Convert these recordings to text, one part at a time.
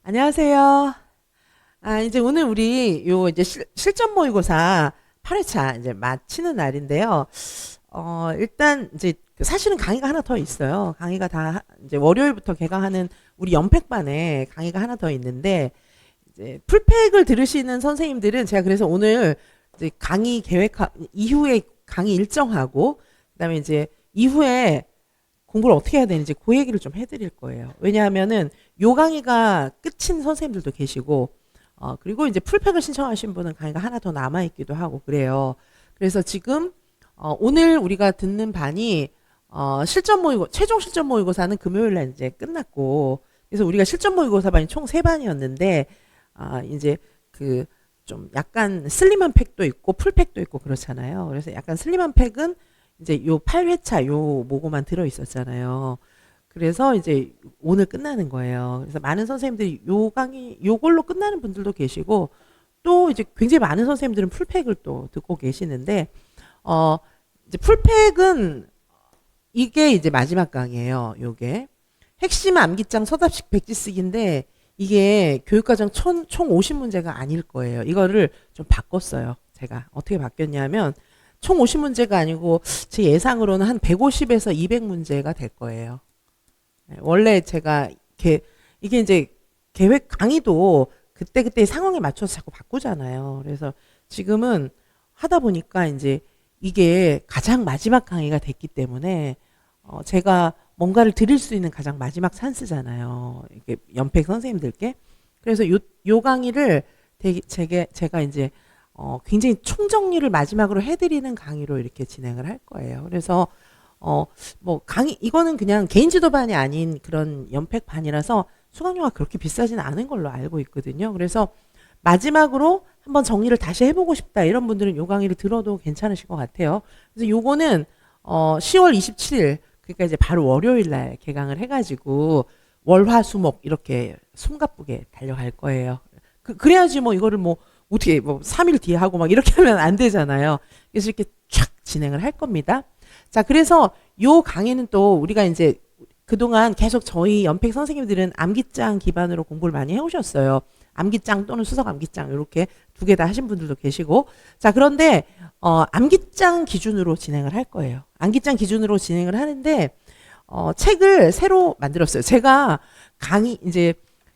안녕하세요. 이제 오늘 우리 요 이제 실전 모의고사 8회차 이제 마치는 날인데요. 일단 이제 사실은 강의가 하나 더 있어요. 강의가 다 이제 월요일부터 개강하는 우리 연팩반에 강의가 하나 더 있는데 이제 풀팩을 들으시는 선생님들은 제가 그래서 오늘 이제 강의 계획 이후에 강의 일정하고 그다음에 이제 이후에 공부를 어떻게 해야 되는지 그 얘기를 좀 해드릴 거예요. 왜냐하면은 요 강의가 끝인 선생님들도 계시고, 그리고 이제 풀팩을 신청하신 분은 강의가 하나 더 남아있기도 하고 그래요. 그래서 지금, 오늘 우리가 듣는 반이, 최종 실전 모의고사는 금요일 날 이제 끝났고, 그래서 우리가 실전 모의고사 반이 총 3반이었는데, 이제 그, 좀 약간 슬림한 팩도 있고 풀팩도 있고 그렇잖아요. 그래서 약간 슬림한 팩은 이제 요 8회차 요 모고만 들어 있었잖아요. 그래서 이제 오늘 끝나는 거예요. 그래서 많은 선생님들이 요 강의 요걸로 끝나는 분들도 계시고 또 이제 굉장히 많은 선생님들은 풀팩을 또 듣고 계시는데 이제 풀팩은 이게 이제 마지막 강의예요. 요게 핵심 암기장 서답식 백지 쓰기인데 이게 교육과정 총 50문제가 아닐 거예요. 이거를 좀 바꿨어요. 제가 어떻게 바뀌었냐면 총 50문제가 아니고 제 예상으로는 한 150에서 200문제가 될 거예요. 원래 제가 이게 이제 계획 강의도 그때그때 상황에 맞춰서 자꾸 바꾸잖아요. 그래서 지금은 하다 보니까 이제 이게 가장 마지막 강의가 됐기 때문에 제가 뭔가를 드릴 수 있는 가장 마지막 찬스잖아요. 이게 연팩 선생님들께. 그래서 요 강의를 제가 이제 굉장히 총정리를 마지막으로 해드리는 강의로 이렇게 진행을 할 거예요. 그래서 뭐 강의 이거는 그냥 개인 지도반이 아닌 그런 연팩반이라서 수강료가 그렇게 비싸지는 않은 걸로 알고 있거든요. 그래서 마지막으로 한번 정리를 다시 해보고 싶다 이런 분들은 요 강의를 들어도 괜찮으실 것 같아요. 그래서 요거는 10월 27일 그러니까 이제 바로 월요일 날 개강을 해가지고 월화수목 이렇게 숨가쁘게 달려갈 거예요. 그래야지 뭐 이거를 뭐 어떻게 뭐 3일 뒤에 하고 막 이렇게 하면 안 되잖아요. 그래서 이렇게 촥 진행을 할 겁니다. 자, 그래서 요 강의는 또 우리가 이제 그동안 계속 저희 연팩 선생님들은 암기장 기반으로 공부를 많이 해오셨어요. 암기장 또는 수석 암기장 이렇게 두 개 다 하신 분들도 계시고 자, 그런데 암기장 기준으로 진행을 할 거예요. 암기장 기준으로 진행을 하는데 책을 새로 만들었어요. 제가 강의 이제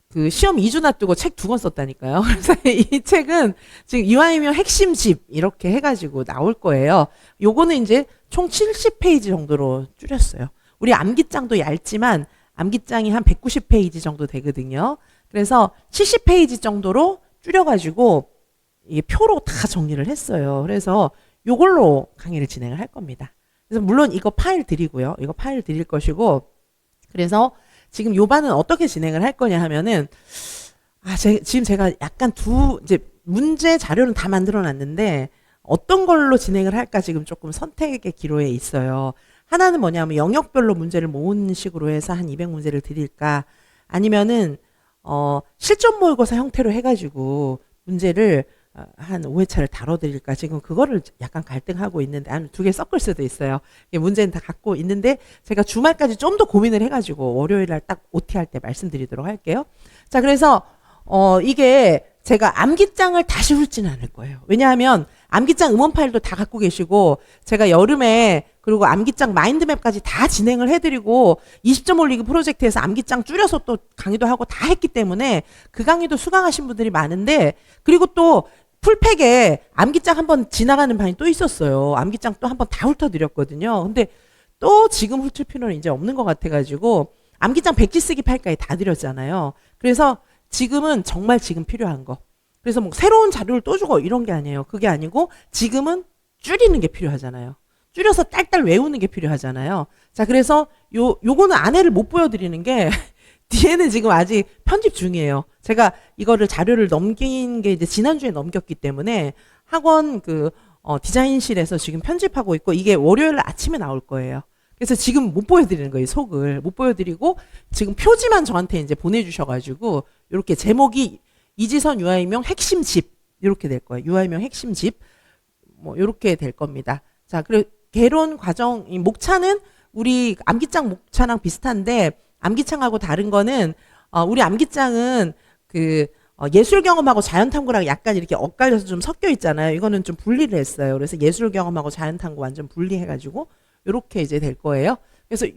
그 시험 2주 놔두고 책 2권 썼다니까요. 그래서 이 책은 지금 이화이명 핵심집 이렇게 해가지고 나올 거예요. 요거는 이제 총 70페이지 정도로 줄였어요. 우리 암기장도 얇지만 암기장이 한 190페이지 정도 되거든요. 그래서 70페이지 정도로 줄여가지고 이 표로 다 정리를 했어요. 그래서 요걸로 강의를 진행을 할 겁니다. 그래서 물론 이거 파일 드리고요. 이거 파일 드릴 것이고 그래서 지금 요 반은 어떻게 진행을 할 거냐 하면은 지금 제가 약간 이제 문제 자료는 다 만들어 놨는데 어떤 걸로 진행을 할까 지금 조금 선택의 기로에 있어요. 하나는 뭐냐면 영역별로 문제를 모은 식으로 해서 한 200문제를 드릴까 아니면은 실전 모의고사 형태로 해가지고 문제를 한 5회차를 다뤄드릴까 지금 그거를 약간 갈등하고 있는데 아니면 두 개 섞을 수도 있어요. 문제는 다 갖고 있는데 제가 주말까지 좀 더 고민을 해가지고 월요일날 딱 OT 할 때 말씀드리도록 할게요. 자, 그래서 이게 제가 암기장을 다시 훑지는 않을 거예요. 왜냐하면 암기장 음원 파일도 다 갖고 계시고 제가 여름에 그리고 암기장 마인드맵까지 다 진행을 해드리고 20점 올리기 프로젝트에서 암기장 줄여서 또 강의도 하고 다 했기 때문에 그 강의도 수강하신 분들이 많은데 그리고 또 풀팩에 암기장 한번 지나가는 반이 또 있었어요. 암기장 또 한번 다 훑어드렸거든요. 근데 또 지금 훑을 필요는 이제 없는 것 같아가지고 암기장 백지 쓰기 파일까지 다 드렸잖아요. 그래서 지금은 정말 지금 필요한 거. 그래서 뭐 새로운 자료를 또 주고 이런 게 아니에요. 그게 아니고 지금은 줄이는 게 필요하잖아요. 줄여서 딸딸 외우는 게 필요하잖아요. 자, 그래서 요거는 안에를 못 보여드리는 게 뒤에는 지금 아직 편집 중이에요. 제가 이거를 자료를 넘긴 게 이제 지난주에 넘겼기 때문에 학원 디자인실에서 지금 편집하고 있고 이게 월요일 아침에 나올 거예요. 그래서 지금 못 보여드리는 거예요. 속을 못 보여드리고 지금 표지만 저한테 이제 보내주셔가지고 이렇게 제목이 이지선 유아이명 핵심집 이렇게 될 거예요. 유아이명 핵심집 뭐 이렇게 될 겁니다. 자, 그리고 개론 과정 이 목차는 우리 암기장 목차랑 비슷한데 암기장하고 다른 거는 우리 암기장은 예술 경험하고 자연 탐구랑 약간 이렇게 엇갈려서 좀 섞여 있잖아요. 이거는 좀 분리를 했어요. 그래서 예술 경험하고 자연 탐구 완전 분리해가지고 요렇게 이제 될 거예요. 그래서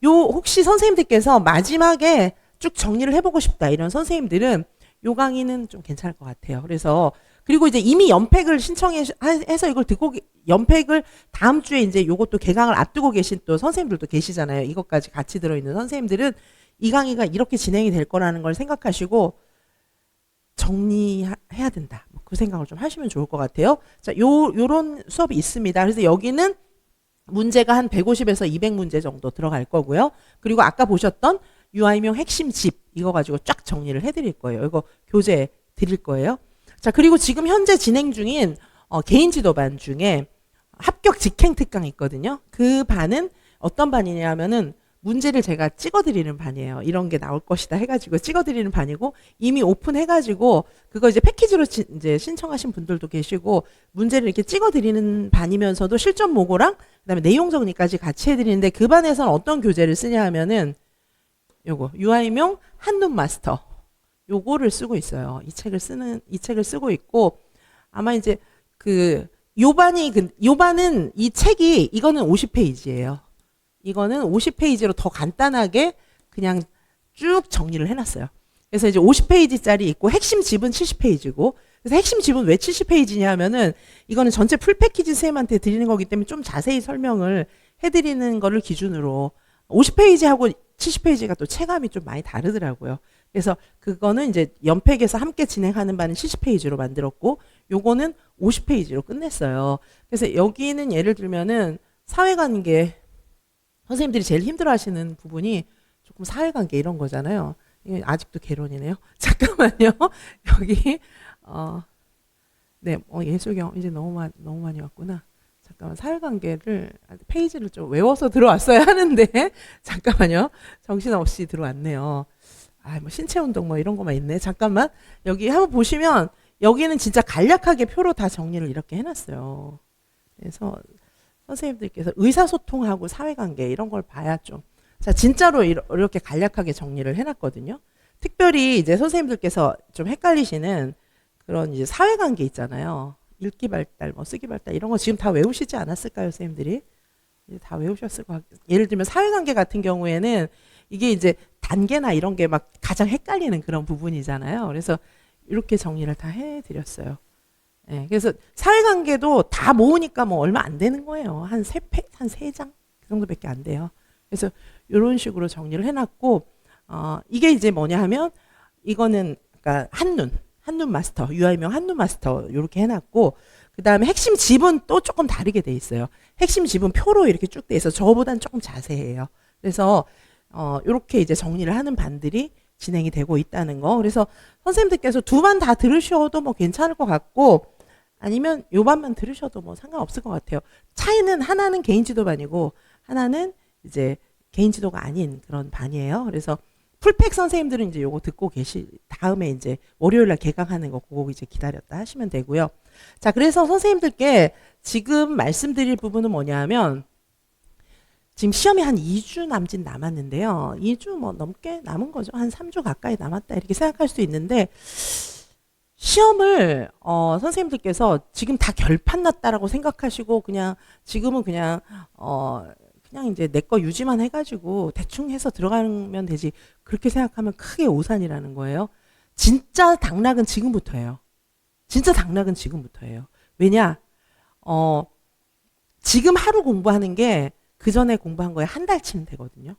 혹시 선생님들께서 마지막에 쭉 정리를 해보고 싶다 이런 선생님들은 요 강의는 좀 괜찮을 것 같아요. 그래서 그리고 이제 이미 연팩을 신청해서 이걸 듣고 연팩을 다음 주에 이제 요것도 개강을 앞두고 계신 또 선생님들도 계시잖아요. 이것까지 같이 들어있는 선생님들은 이 강의가 이렇게 진행이 될 거라는 걸 생각하시고 정리해야 된다. 그 생각을 좀 하시면 좋을 것 같아요. 자, 요런 수업이 있습니다. 그래서 여기는 문제가 한 150에서 200문제 정도 들어갈 거고요. 그리고 아까 보셨던 UI명 핵심 집 이거 가지고 쫙 정리를 해드릴 거예요. 이거 교재 드릴 거예요. 자, 그리고 지금 현재 진행 중인 개인 지도반 중에 합격 직행 특강이 있거든요. 그 반은 어떤 반이냐면은 문제를 제가 찍어드리는 반이에요. 이런 게 나올 것이다 해가지고 찍어드리는 반이고 이미 오픈해가지고 그거 이제 패키지로 이제 신청하신 분들도 계시고 문제를 이렇게 찍어드리는 반이면서도 실전 모고랑 그다음에 내용 정리까지 같이 해드리는데 그 반에서는 어떤 교재를 쓰냐 하면은 요거 UI명 한눈 마스터 요거를 쓰고 있어요. 이 책을 쓰고 있고 아마 이제 요 반은 이 책이 이거는 50페이지예요. 이거는 50페이지로 더 간단하게 그냥 쭉 정리를 해놨어요. 그래서 이제 50페이지짜리 있고 핵심 집은 70페이지고 그래서 핵심 집은 왜 70페이지냐 하면은 이거는 전체 풀 패키지 선생님한테 드리는 거기 때문에 좀 자세히 설명을 해드리는 거를 기준으로 50페이지하고 70페이지가 또 체감이 좀 많이 다르더라고요. 그래서 그거는 이제 연팩에서 함께 진행하는 바는 70페이지로 만들었고 요거는 50페이지로 끝냈어요. 그래서 여기는 예를 들면은 사회관계 선생님들이 제일 힘들어하시는 부분이 조금 사회관계 이런 거잖아요. 이게 아직도 개론이네요. 잠깐만요. 여기 네, 예술경 이제 너무 많이 왔구나. 잠깐만 사회관계를 페이지를 좀 외워서 들어왔어야 하는데 잠깐만요. 정신없이 들어왔네요. 뭐 신체운동 뭐 이런 거만 있네. 잠깐만 여기 한번 보시면 여기는 진짜 간략하게 표로 다 정리를 이렇게 해놨어요. 그래서 선생님들께서 의사소통하고 사회관계 이런 걸 봐야 좀. 자, 진짜로 이렇게 간략하게 정리를 해놨거든요. 특별히 이제 선생님들께서 좀 헷갈리시는 그런 이제 사회관계 있잖아요. 읽기 발달, 뭐 쓰기 발달 이런 거 지금 다 외우시지 않았을까요, 선생님들이? 이제 다 외우셨을 것 같아요. 예를 들면 사회관계 같은 경우에는 이게 이제 단계나 이런 게 막 가장 헷갈리는 그런 부분이잖아요. 그래서 이렇게 정리를 다 해드렸어요. 네, 그래서 사회관계도 다 모으니까 뭐 얼마 안 되는 거예요. 한 세 장 그 정도밖에 안 돼요. 그래서 이런 식으로 정리를 해놨고 이게 이제 뭐냐 하면 이거는 그러니까 한눈 마스터 UI명 한눈 마스터 이렇게 해놨고 그 다음에 핵심 집은 또 조금 다르게 돼 있어요. 핵심 집은 표로 이렇게 쭉 돼 있어서 저보다는 조금 자세해요. 그래서 이렇게 이제 정리를 하는 반들이 진행이 되고 있다는 거. 그래서 선생님들께서 두 반 다 들으셔도 뭐 괜찮을 것 같고 아니면 요 반만 들으셔도 뭐 상관없을 것 같아요. 차이는 하나는 개인 지도반이고 하나는 이제 개인 지도가 아닌 그런 반이에요. 그래서 풀팩 선생님들은 이제 요거 듣고 다음에 이제 월요일 날 개강하는 거 그거 이제 기다렸다 하시면 되고요. 자, 그래서 선생님들께 지금 말씀드릴 부분은 뭐냐면 지금 시험이 한 2주 남짓 남았는데요. 2주 뭐 넘게 남은 거죠. 한 3주 가까이 남았다 이렇게 생각할 수 있는데 시험을 선생님들께서 지금 다 결판 났다라고 생각하시고 그냥 지금은 그냥 이제 내 거 유지만 해가지고 대충 해서 들어가면 되지 그렇게 생각하면 크게 오산이라는 거예요. 진짜 당락은 지금부터예요. 진짜 당락은 지금부터예요. 왜냐? 지금 하루 공부하는 게 그 전에 공부한 거에 한 달치는 되거든요.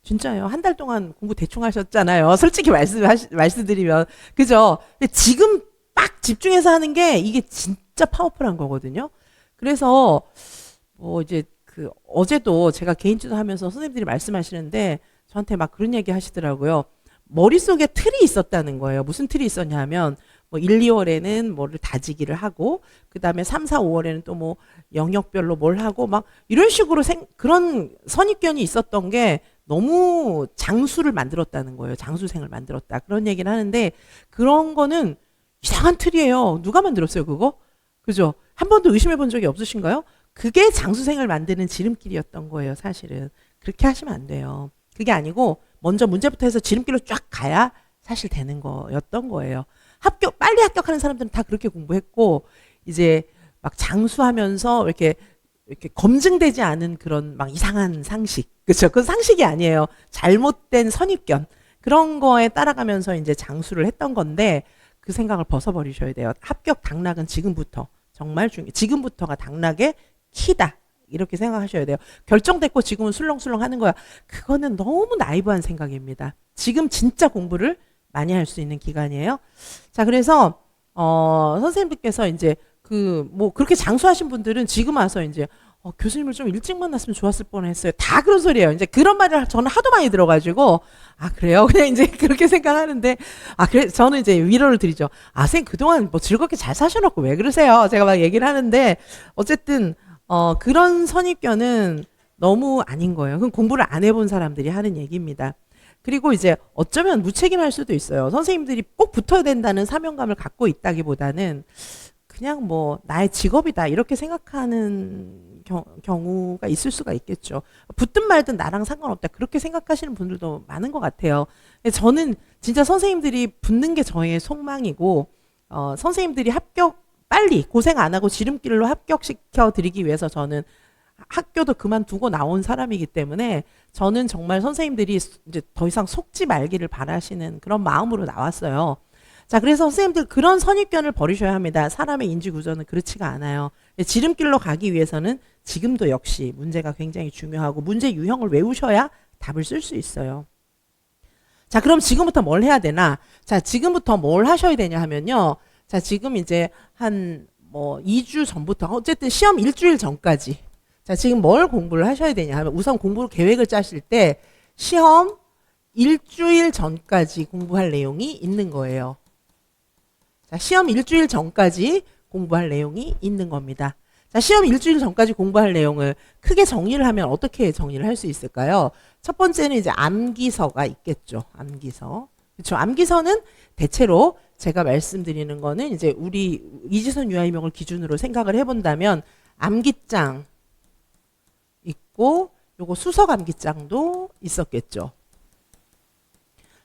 진짜요. 한 달 동안 공부 대충 하셨잖아요. 솔직히 말씀드리면. 그죠? 근데 지금 빡 집중해서 하는 게 이게 진짜 파워풀한 거거든요. 그래서 이제 어제도 제가 개인지도 하면서 선생님들이 말씀하시는데 저한테 막 그런 얘기 하시더라고요. 머릿속에 틀이 있었다는 거예요. 무슨 틀이 있었냐 하면 뭐 1, 2월에는 뭐를 다지기를 하고 그다음에 3, 4, 5월에는 또 뭐 영역별로 뭘 하고 막 이런 식으로 그런 선입견이 있었던 게 너무 장수를 만들었다는 거예요. 장수생을 만들었다. 그런 얘기를 하는데 그런 거는 이상한 틀이에요. 누가 만들었어요, 그거? 그죠? 한 번도 의심해 본 적이 없으신가요? 그게 장수생을 만드는 지름길이었던 거예요, 사실은. 그렇게 하시면 안 돼요. 그게 아니고 먼저 문제부터 해서 지름길로 쫙 가야 사실 되는 거였던 거예요. 빨리 합격하는 사람들은 다 그렇게 공부했고, 이제 막 장수하면서 이렇게 검증되지 않은 그런 막 이상한 상식. 그쵸? 그건 상식이 아니에요. 잘못된 선입견. 그런 거에 따라가면서 이제 장수를 했던 건데, 그 생각을 벗어버리셔야 돼요. 합격 당락은 지금부터. 정말 지금부터가 당락의 키다. 이렇게 생각하셔야 돼요. 결정됐고 지금은 술렁술렁 하는 거야. 그거는 너무 나이브한 생각입니다. 지금 진짜 공부를 많이 할 수 있는 기간이에요. 자, 그래서 선생님들께서 이제 뭐 그렇게 장수하신 분들은 지금 와서 이제 교수님을 좀 일찍 만났으면 좋았을 뻔했어요. 다 그런 소리예요. 이제 그런 말을 저는 하도 많이 들어가지고 그래요? 그냥 이제 그렇게 생각하는데 그래 저는 이제 위로를 드리죠. 선생님 그동안 뭐 즐겁게 잘 사셔놓고 왜 그러세요? 제가 막 얘기를 하는데 어쨌든 그런 선입견은 너무 아닌 거예요. 그건 공부를 안 해본 사람들이 하는 얘기입니다. 그리고 이제 어쩌면 무책임할 수도 있어요. 선생님들이 꼭 붙어야 된다는 사명감을 갖고 있다기보다는 그냥 뭐 나의 직업이다 이렇게 생각하는 경우가 있을 수가 있겠죠. 붙든 말든 나랑 상관없다 그렇게 생각하시는 분들도 많은 것 같아요. 저는 진짜 선생님들이 붙는 게 저의 속망이고 선생님들이 빨리 고생 안 하고 지름길로 합격시켜 드리기 위해서 저는 학교도 그만두고 나온 사람이기 때문에 저는 정말 선생님들이 이제 더 이상 속지 말기를 바라시는 그런 마음으로 나왔어요. 자, 그래서 선생님들 그런 선입견을 버리셔야 합니다. 사람의 인지 구조는 그렇지가 않아요. 지름길로 가기 위해서는 지금도 역시 문제가 굉장히 중요하고 문제 유형을 외우셔야 답을 쓸 수 있어요. 자, 그럼 지금부터 뭘 해야 되나? 자, 지금부터 뭘 하셔야 되냐 하면요. 자, 지금 이제 한 뭐 2주 전부터 어쨌든 시험 일주일 전까지 자, 지금 뭘 공부를 하셔야 되냐 하면 우선 공부 계획을 짜실 때 시험 일주일 전까지 공부할 내용이 있는 거예요. 자, 시험 일주일 전까지 공부할 내용이 있는 겁니다. 자, 시험 일주일 전까지 공부할 내용을 크게 정리를 하면 어떻게 정리를 할 수 있을까요? 첫 번째는 이제 암기서가 있겠죠. 암기서. 그렇죠. 암기서는 대체로 제가 말씀드리는 거는 이제 우리 이지선 유아이명을 기준으로 생각을 해본다면 암기장 있고 요거 수석 암기장도 있었겠죠.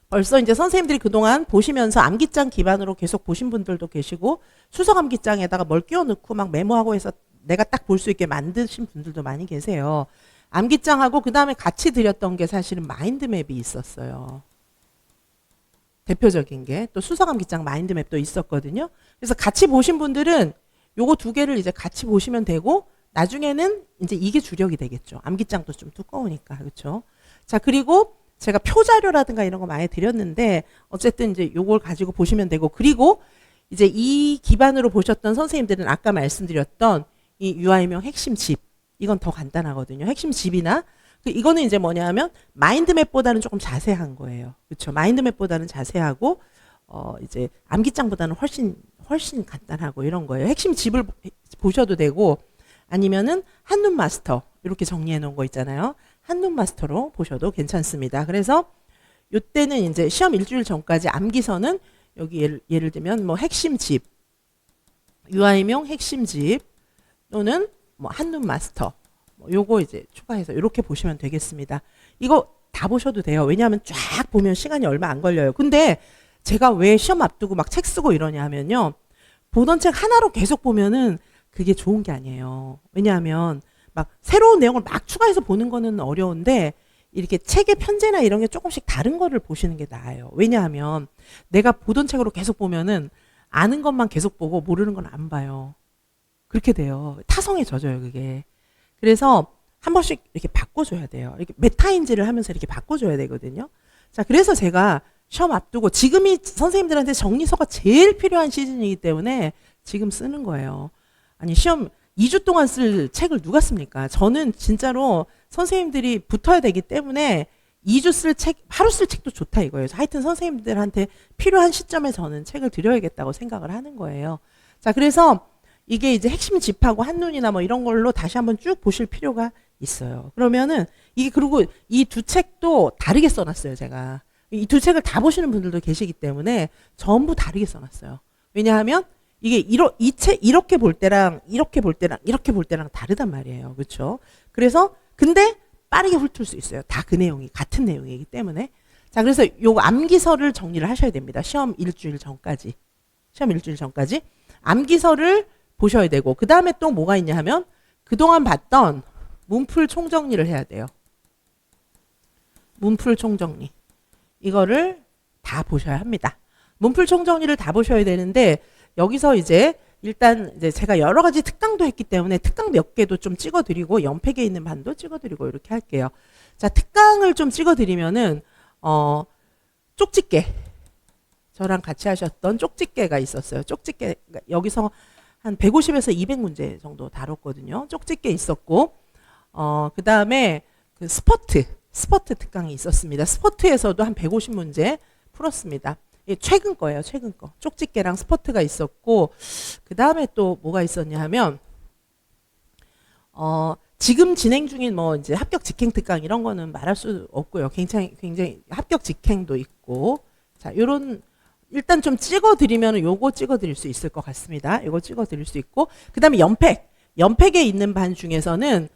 벌써 이제 선생님들이 그동안 보시면서 암기장 기반으로 계속 보신 분들도 계시고 수석 암기장에다가 뭘 끼워 넣고 막 메모하고 해서 내가 딱 볼 수 있게 만드신 분들도 많이 계세요. 암기장하고 그 다음에 같이 드렸던 게 사실은 마인드맵이 있었어요. 대표적인 게 또 수석 암기장 마인드맵도 있었거든요. 그래서 같이 보신 분들은 요거 두 개를 이제 같이 보시면 되고 나중에는 이제 이게 주력이 되겠죠. 암기장도 좀 두꺼우니까. 그렇죠? 자, 그리고 제가 표자료라든가 이런 거 많이 드렸는데 어쨌든 이제 요걸 가지고 보시면 되고 그리고 이제 이 기반으로 보셨던 선생님들은 아까 말씀드렸던 이 유아이명 핵심 집 이건 더 간단하거든요. 핵심 집이나 이거는 이제 뭐냐면 마인드맵보다는 조금 자세한 거예요. 그렇죠? 마인드맵보다는 자세하고 이제 암기장보다는 훨씬 간단하고 이런 거예요. 핵심 집을 보셔도 되고 아니면은 한눈 마스터 이렇게 정리해 놓은 거 있잖아요. 한눈 마스터로 보셔도 괜찮습니다. 그래서 요때는 이제 시험 일주일 전까지 암기서는 여기 예를 들면 뭐 핵심 집, 유아이명 핵심 집 또는 뭐 한눈 마스터 뭐 요거 이제 추가해서 이렇게 보시면 되겠습니다. 이거 다 보셔도 돼요. 왜냐하면 쫙 보면 시간이 얼마 안 걸려요. 근데 제가 왜 시험 앞두고 막 책 쓰고 이러냐 하면요. 보던 책 하나로 계속 보면은 그게 좋은 게 아니에요. 왜냐하면 막 새로운 내용을 막 추가해서 보는 거는 어려운데 이렇게 책의 편제나 이런 게 조금씩 다른 거를 보시는 게 나아요. 왜냐하면 내가 보던 책으로 계속 보면은 아는 것만 계속 보고 모르는 건 안 봐요. 그렇게 돼요. 타성에 젖어요, 그게. 그래서 한 번씩 이렇게 바꿔줘야 돼요. 이렇게 메타인지를 하면서 이렇게 바꿔줘야 되거든요. 자, 그래서 제가 시험 앞두고 지금이 선생님들한테 정리서가 제일 필요한 시즌이기 때문에 지금 쓰는 거예요. 아니, 시험 2주 동안 쓸 책을 누가 씁니까? 저는 진짜로 선생님들이 붙어야 되기 때문에 2주 쓸 책, 하루 쓸 책도 좋다 이거예요. 하여튼 선생님들한테 필요한 시점에 저는 책을 드려야겠다고 생각을 하는 거예요. 자, 그래서 이게 이제 핵심 집하고 한눈이나 뭐 이런 걸로 다시 한번 쭉 보실 필요가 있어요. 그러면은 이게 그리고 이 두 책도 다르게 써놨어요, 제가. 이 두 책을 다 보시는 분들도 계시기 때문에 전부 다르게 써놨어요. 왜냐하면 이게 이 책 이렇게 볼 때랑 이렇게 볼 때랑 이렇게 볼 때랑 다르단 말이에요. 그렇죠? 그래서 근데 빠르게 훑을 수 있어요. 다 그 내용이 같은 내용이기 때문에. 자, 그래서 요 암기서를 정리를 하셔야 됩니다. 시험 일주일 전까지. 시험 일주일 전까지. 암기서를 보셔야 되고, 그 다음에 또 뭐가 있냐 하면, 그동안 봤던 문풀 총정리를 해야 돼요. 문풀 총정리. 이거를 다 보셔야 합니다. 문풀 총정리를 다 보셔야 되는데, 여기서 이제 일단 이제 제가 여러 가지 특강도 했기 때문에 특강 몇 개도 좀 찍어드리고, 연팩에 있는 반도 찍어드리고 이렇게 할게요. 자, 특강을 좀 찍어드리면은, 쪽집게. 저랑 같이 하셨던 쪽집게가 있었어요. 쪽집게, 여기서 한 150에서 200문제 정도 다뤘거든요. 쪽집게 있었고, 그 다음에 그 스퍼트 특강이 있었습니다. 스퍼트에서도 한 150문제 풀었습니다. 예, 최근 거예요, 최근 거. 쪽집게랑 스퍼트가 있었고, 그 다음에 또 뭐가 있었냐 하면, 지금 진행 중인 뭐 이제 합격 직행 특강 이런 거는 말할 수 없고요. 굉장히 합격 직행도 있고, 자, 요런, 일단 좀 찍어드리면 요거 찍어드릴 수 있을 것 같습니다. 요거 찍어드릴 수 있고, 그 다음에 연팩에 있는 반 중에서는,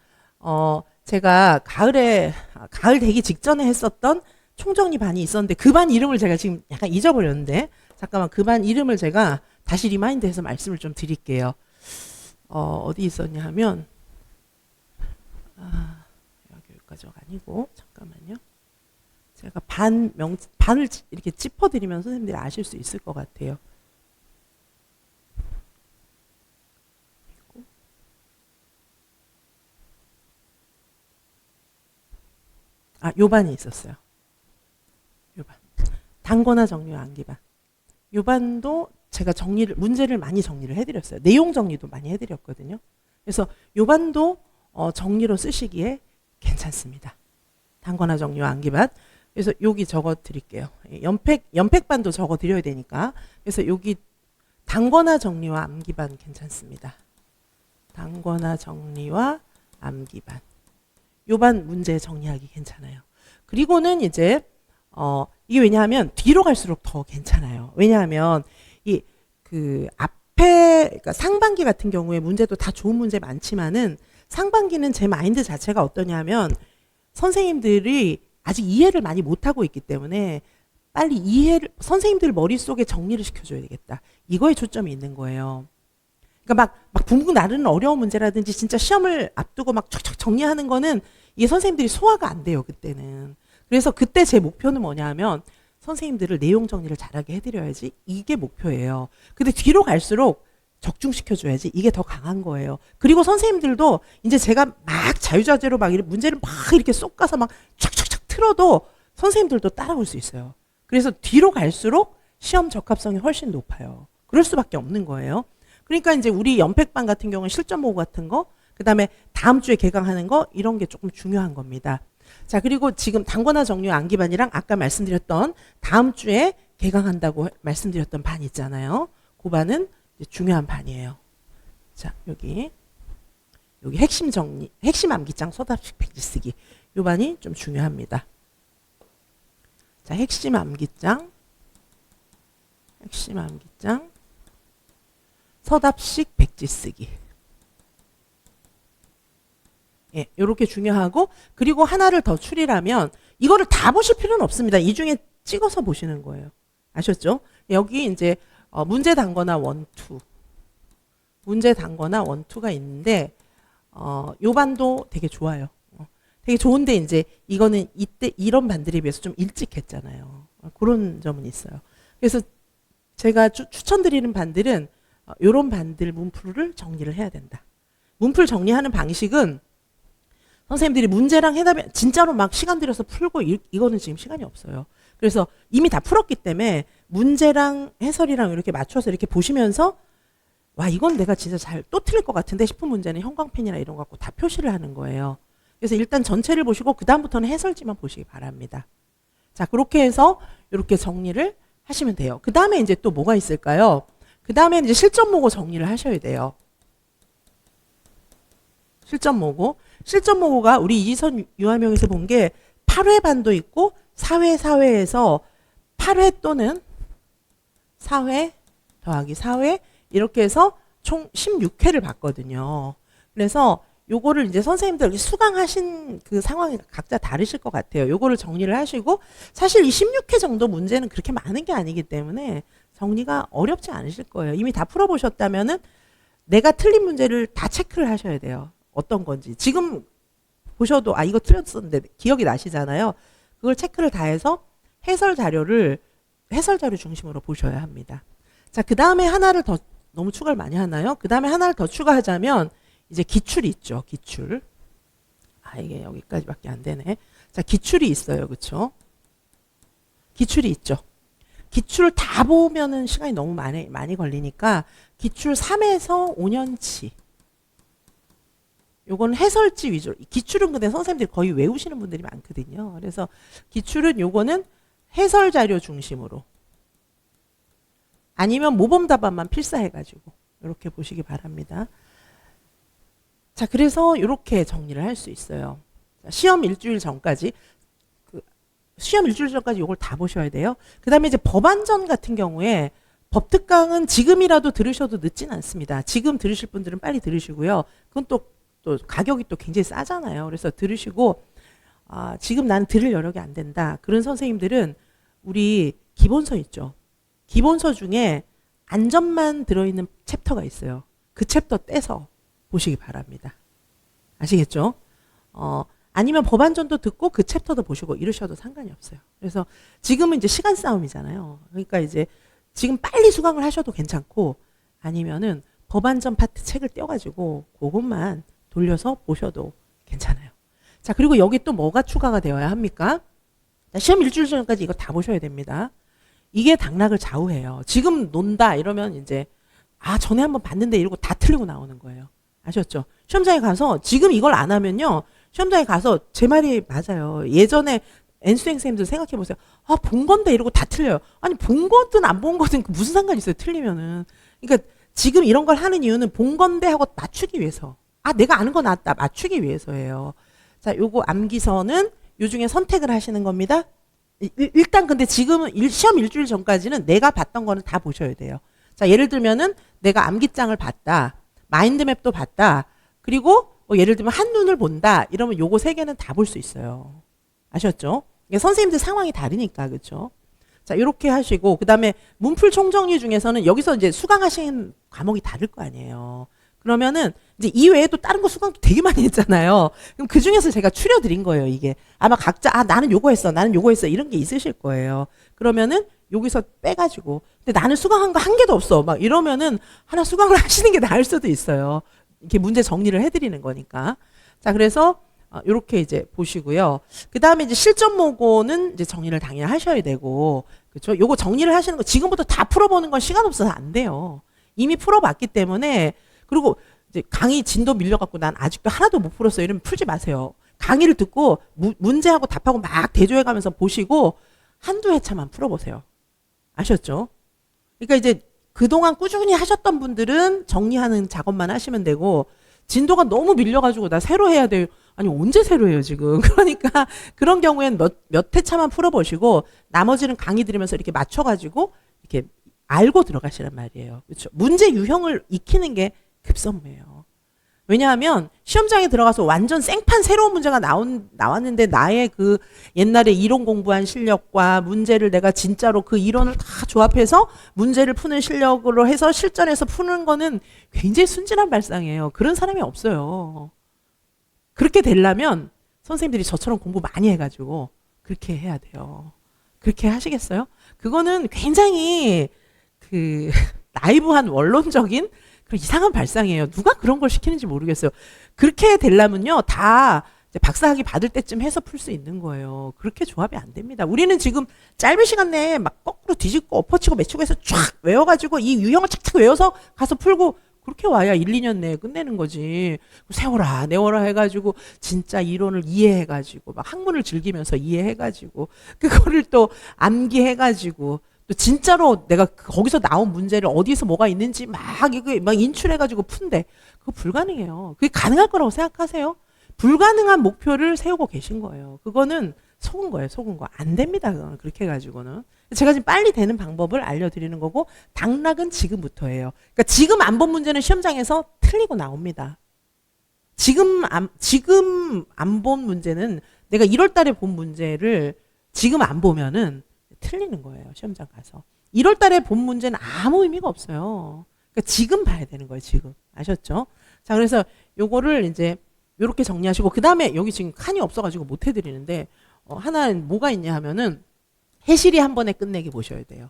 제가 가을 되기 직전에 했었던 총정리 반이 있었는데, 그 반 이름을 제가 지금 약간 잊어버렸는데, 잠깐만, 그 반 이름을 제가 다시 리마인드해서 말씀을 좀 드릴게요. 어디 있었냐 하면, 여기까지가 아니고, 잠깐만요. 제가 반을 이렇게 짚어드리면 선생님들이 아실 수 있을 것 같아요. 요 반이 있었어요. 요 반. 단거나 정리와 암기반. 요 반도 제가 문제를 많이 정리를 해드렸어요. 내용 정리도 많이 해드렸거든요. 그래서 요 반도 정리로 쓰시기에 괜찮습니다. 단거나 정리와 암기반. 그래서 여기 적어 드릴게요. 연팩반도 적어 드려야 되니까. 그래서 여기 단거나 정리와 암기반 괜찮습니다. 단거나 정리와 암기반. 요반 문제 정리하기 괜찮아요. 그리고는 이제 이게 왜냐하면 뒤로 갈수록 더 괜찮아요. 왜냐하면 그 앞에 그러니까 상반기 같은 경우에 문제도 다 좋은 문제 많지만은 상반기는 제 마인드 자체가 어떠냐면 선생님들이 아직 이해를 많이 못하고 있기 때문에 빨리 선생님들 머릿속에 정리를 시켜줘야 되겠다. 이거에 초점이 있는 거예요. 그러니까 막 붕붕 나르는 어려운 문제라든지 진짜 시험을 앞두고 막 척척 정리하는 거는 이게 선생님들이 소화가 안 돼요, 그때는. 그래서 그때 제 목표는 뭐냐 하면 선생님들을 내용 정리를 잘하게 해드려야지. 이게 목표예요. 근데 뒤로 갈수록 적중시켜줘야지. 이게 더 강한 거예요. 그리고 선생님들도 이제 제가 막 자유자재로 막 문제를 막 이렇게 쏙가서 막 촥촥촥 틀어도 선생님들도 따라올 수 있어요. 그래서 뒤로 갈수록 시험 적합성이 훨씬 높아요. 그럴 수밖에 없는 거예요. 그러니까 이제 우리 연팩반 같은 경우는 실전 모의 같은 거, 그 다음에 다음 주에 개강하는 거, 이런 게 조금 중요한 겁니다. 자, 그리고 지금 단거나 정리 암기반이랑 아까 말씀드렸던 다음 주에 개강한다고 말씀드렸던 반 있잖아요. 그 반은 중요한 반이에요. 자, 여기 핵심 암기장 소답식 백지 쓰기. 요 반이 좀 중요합니다. 자, 핵심 암기장 서답식 백지 쓰기. 예, 요렇게 중요하고, 그리고 하나를 더 추리라면 이거를 다 보실 필요는 없습니다. 이 중에 찍어서 보시는 거예요. 아셨죠? 여기 이제 문제 단거나 원투. 문제 단거나 원투가 있는데 요 반도 되게 좋아요. 되게 좋은데 이제 이거는 이때 이런 반들에 비해서 좀 일찍 했잖아요. 그런 점은 있어요. 그래서 제가 추천드리는 반들은 요런 반들 문풀을 정리를 해야 된다. 문풀 정리하는 방식은 선생님들이 문제랑 해답이 진짜로 막 시간 들여서 풀고 이거는 지금 시간이 없어요. 그래서 이미 다 풀었기 때문에 문제랑 해설이랑 이렇게 맞춰서 이렇게 보시면서 와, 이건 내가 진짜 잘 또 틀릴 것 같은데 싶은 문제는 형광펜이나 이런 거 갖고 다 표시를 하는 거예요. 그래서 일단 전체를 보시고 그 다음부터는 해설지만 보시기 바랍니다. 자, 그렇게 해서 이렇게 정리를 하시면 돼요. 그 다음에 이제 또 뭐가 있을까요? 그 다음에 이제 실전 모고 정리를 하셔야 돼요. 실전 모고가 우리 이지선 유아명에서 본 게 8회 반도 있고 4회에서 8회 또는 4회 더하기 4회 이렇게 해서 총 16회를 봤거든요. 그래서 요거를 이제 선생님들 수강하신 그 상황이 각자 다르실 것 같아요. 요거를 정리를 하시고 사실 이 16회 정도 문제는 그렇게 많은 게 아니기 때문에 정리가 어렵지 않으실 거예요. 이미 다 풀어보셨다면은 내가 틀린 문제를 다 체크를 하셔야 돼요. 어떤 건지. 지금 보셔도 이거 틀렸었는데 기억이 나시잖아요. 그걸 체크를 다 해서 해설 자료 중심으로 보셔야 합니다. 자, 그 다음에 하나를 더 너무 추가를 많이 하나요? 그 다음에 하나를 더 추가하자면 이제 기출이 있죠. 기출. 이게 여기까지밖에 안 되네. 자, 기출이 있어요. 그쵸? 기출이 있죠. 기출 다 보면은 시간이 너무 많이 걸리니까 기출 3에서 5년치. 요건 해설지 위주로. 기출은 근데 선생님들이 거의 외우시는 분들이 많거든요. 그래서 기출은 요거는 해설 자료 중심으로. 아니면 모범 답안만 필사해가지고 이렇게 보시기 바랍니다. 자, 그래서 이렇게 정리를 할 수 있어요. 시험 일주일 전까지 이걸 다 보셔야 돼요. 그 다음에 이제 법안전 같은 경우에 법특강은 지금이라도 들으셔도 늦진 않습니다. 지금 들으실 분들은 빨리 들으시고요. 그건 또 가격이 또 굉장히 싸잖아요. 그래서 들으시고 지금 나는 들을 여력이 안 된다. 그런 선생님들은 우리 기본서 있죠. 기본서 중에 안전만 들어있는 챕터가 있어요. 그 챕터 떼서 보시기 바랍니다. 아시겠죠? 아니면 법안전도 듣고 그 챕터도 보시고 이러셔도 상관이 없어요. 그래서 지금은 이제 시간 싸움이잖아요. 그러니까 이제 지금 빨리 수강을 하셔도 괜찮고 아니면은 법안전 파트 책을 떼어가지고 그것만 돌려서 보셔도 괜찮아요. 자, 그리고 여기 또 뭐가 추가가 되어야 합니까? 시험 일주일 전까지 이거 다 보셔야 됩니다. 이게 당락을 좌우해요. 지금 논다 이러면 이제 전에 한번 봤는데 이러고 다 틀리고 나오는 거예요. 아셨죠? 시험장에 가서 지금 이걸 안 하면요. 시험장에 가서 제 말이 맞아요. 예전에 N수행 선생님들 생각해 보세요. 본 건데 이러고 다 틀려요. 아니 본 거든 안 본 거든 무슨 상관이 있어요. 틀리면은. 그러니까 지금 이런 걸 하는 이유는 본 건데 하고 맞추기 위해서. 내가 아는 거 나왔다. 맞추기 위해서예요. 자, 요거 암기서는 요 중에 선택을 하시는 겁니다. 일단 근데 지금은 시험 일주일 전까지는 내가 봤던 거는 다 보셔야 돼요. 자, 예를 들면은 내가 암기장을 봤다. 마인드맵도 봤다. 그리고 예를 들면 한눈을 본다. 이러면 요거 세 개는 다 볼 수 있어요. 아셨죠? 선생님들 상황이 다르니까. 그렇죠? 자, 이렇게 하시고 그다음에 문풀 총정리 중에서는 여기서 이제 수강하신 과목이 다를 거 아니에요. 그러면은 이제 이 외에도 다른 거 수강도 되게 많이 했잖아요. 그럼 그 중에서 제가 추려드린 거예요. 이게 아마 각자 나는 요거 했어, 나는 요거 했어 이런 게 있으실 거예요. 그러면은 여기서 빼가지고 근데 나는 수강한 거 한 개도 없어 막 이러면은 하나 수강을 하시는 게 나을 수도 있어요. 이렇게 문제 정리를 해드리는 거니까. 자, 그래서 이렇게 이제 보시고요. 그 다음에 이제 실전 모고는 이제 정리를 당연히 하셔야 되고, 그렇죠? 요거 정리를 하시는 거 지금부터 다 풀어보는 건 시간 없어서 안 돼요. 이미 풀어봤기 때문에. 그리고 이제 강의 진도 밀려갖고 난 아직도 하나도 못 풀었어요. 이러면 풀지 마세요. 강의를 듣고 문제하고 답하고 막 대조해가면서 보시고 한두 회차만 풀어보세요. 아셨죠? 그러니까 이제 그동안 꾸준히 하셨던 분들은 정리하는 작업만 하시면 되고 진도가 너무 밀려가지고 나 새로 해야 돼요. 아니 언제 새로 해요 지금. 그러니까 그런 경우엔 몇 회차만 풀어보시고 나머지는 강의 들으면서 이렇게 맞춰가지고 이렇게 알고 들어가시란 말이에요. 그렇죠? 문제 유형을 익히는 게 급선무예요. 왜냐하면 시험장에 들어가서 완전 생판 새로운 문제가 나왔는데 나의 그 옛날에 이론 공부한 실력과 문제를 내가 진짜로 그 이론을 다 조합해서 문제를 푸는 실력으로 해서 실전에서 푸는 거는 굉장히 순진한 발상이에요. 그런 사람이 없어요. 그렇게 되려면 선생님들이 저처럼 공부 많이 해가지고 그렇게 해야 돼요. 그렇게 하시겠어요? 그거는 굉장히 나이브한 원론적인 그런 이상한 발상이에요. 누가 그런 걸 시키는지 모르겠어요. 그렇게 되려면요, 다 이제 박사학위 받을 때쯤 해서 풀 수 있는 거예요. 그렇게 조합이 안 됩니다. 우리는 지금 짧은 시간 내에 막 거꾸로 뒤집고 엎어치고 매치고 해서 쫙 외워가지고 이 유형을 착착 외워서 가서 풀고 그렇게 와야 1, 2년 내에 끝내는 거지. 세워라, 내워라 해가지고 진짜 이론을 이해해가지고 막 학문을 즐기면서 이해해가지고 그거를 또 암기해가지고 또 진짜로 내가 거기서 나온 문제를 어디서 뭐가 있는지 막 인출해가지고 푼대. 그거 불가능해요. 그게 가능할 거라고 생각하세요? 불가능한 목표를 세우고 계신 거예요. 그거는 속은 거예요. 속은 거. 안 됩니다. 그거는 그렇게 해가지고는. 제가 지금 빨리 되는 방법을 알려드리는 거고 당락은 지금부터예요. 그러니까 지금 안 본 문제는 시험장에서 틀리고 나옵니다. 지금 안 본 문제는 내가 1월 달에 본 문제를 지금 안 보면은 틀리는 거예요. 시험장 가서. 1월 달에 본 문제는 아무 의미가 없어요. 그러니까 지금 봐야 되는 거예요. 지금. 아셨죠? 자, 그래서 요거를 이제 요렇게 정리하시고 그 다음에 여기 지금 칸이 없어가지고 못 해드리는데 하나는 뭐가 있냐 하면은 해실이 한 번에 끝내기 보셔야 돼요.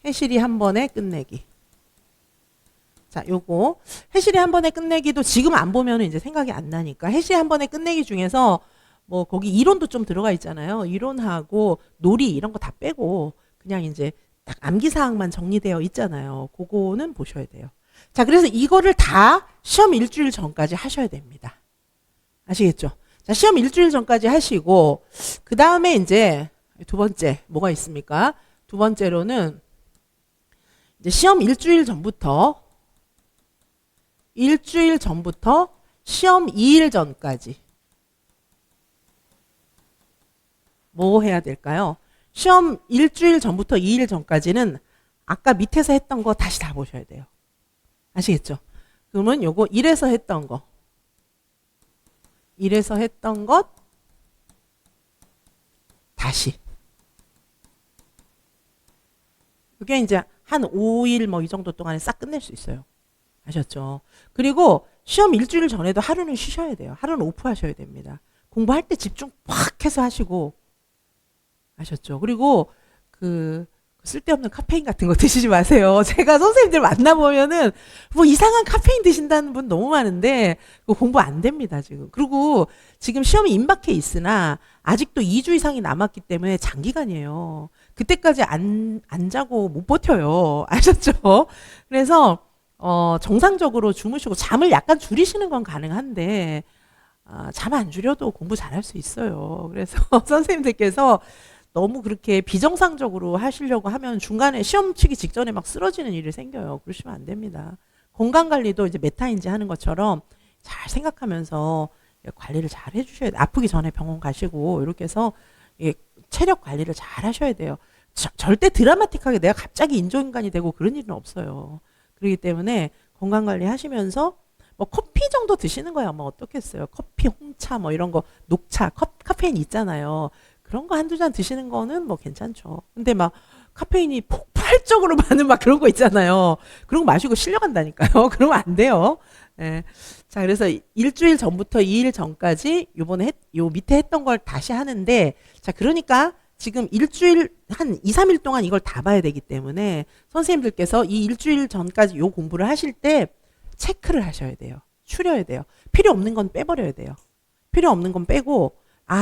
해실이 한 번에 끝내기. 자, 요거 해실이 한 번에 끝내기도 지금 안 보면은 이제 생각이 안 나니까 해실이 한 번에 끝내기 중에서 뭐 거기 이론도 좀 들어가 있잖아요. 이론하고 놀이 이런 거 다 빼고 그냥 이제 딱 암기 사항만 정리되어 있잖아요. 그거는 보셔야 돼요. 자, 그래서 이거를 다 시험 일주일 전까지 하셔야 됩니다. 아시겠죠? 자, 시험 일주일 전까지 하시고 그 다음에 이제 두 번째 뭐가 있습니까? 두 번째로는 이제 시험 일주일 전부터 시험 2일 전까지 뭐 해야 될까요? 시험 일주일 전부터 2일 전까지는 아까 밑에서 했던 거 다시 다 보셔야 돼요. 아시겠죠? 그러면 요거 1에서 했던 거 1에서 했던 것 다시 그게 이제 한 5일 뭐 이 정도 동안에 싹 끝낼 수 있어요. 아셨죠? 그리고 시험 일주일 전에도 하루는 쉬셔야 돼요. 하루는 오프하셔야 됩니다. 공부할 때 집중 팍 해서 하시고 아셨죠? 그리고 그 쓸데없는 카페인 같은 거 드시지 마세요. 제가 선생님들 만나보면은 뭐 이상한 카페인 드신다는 분 너무 많은데 그거 공부 안 됩니다, 지금. 그리고 지금 시험이 임박해 있으나 아직도 2주 이상이 남았기 때문에 장기간이에요. 그때까지 안 자고 못 버텨요. 아셨죠? 그래서 정상적으로 주무시고 잠을 약간 줄이시는 건 가능한데 잠 안 줄여도 공부 잘할 수 있어요. 그래서 선생님들께서 너무 그렇게 비정상적으로 하시려고 하면 중간에 시험 치기 직전에 막 쓰러지는 일이 생겨요. 그러시면 안 됩니다. 건강관리도 이제 메타인지 하는 것처럼 잘 생각하면서 관리를 잘 해주셔야 돼요. 아프기 전에 병원 가시고 이렇게 해서 체력 관리를 잘 하셔야 돼요. 절대 드라마틱하게 내가 갑자기 인조인간이 되고 그런 일은 없어요. 그렇기 때문에 건강관리 하시면서 뭐 커피 정도 드시는 거야 뭐 어떻겠어요. 커피, 홍차 뭐 이런 거 녹차, 카페인 있잖아요. 그런 거 한두 잔 드시는 거는 뭐 괜찮죠. 근데 막 카페인이 폭발적으로 많은 막 그런 거 있잖아요. 그런 거 마시고 실려간다니까요. 그러면 안 돼요. 예. 자, 그래서 일주일 전부터 2일 전까지 요 밑에 했던 걸 다시 하는데 자, 그러니까 지금 일주일 한 2, 3일 동안 이걸 다 봐야 되기 때문에 선생님들께서 이 일주일 전까지 요 공부를 하실 때 체크를 하셔야 돼요. 추려야 돼요. 필요 없는 건 빼버려야 돼요. 필요 없는 건 빼고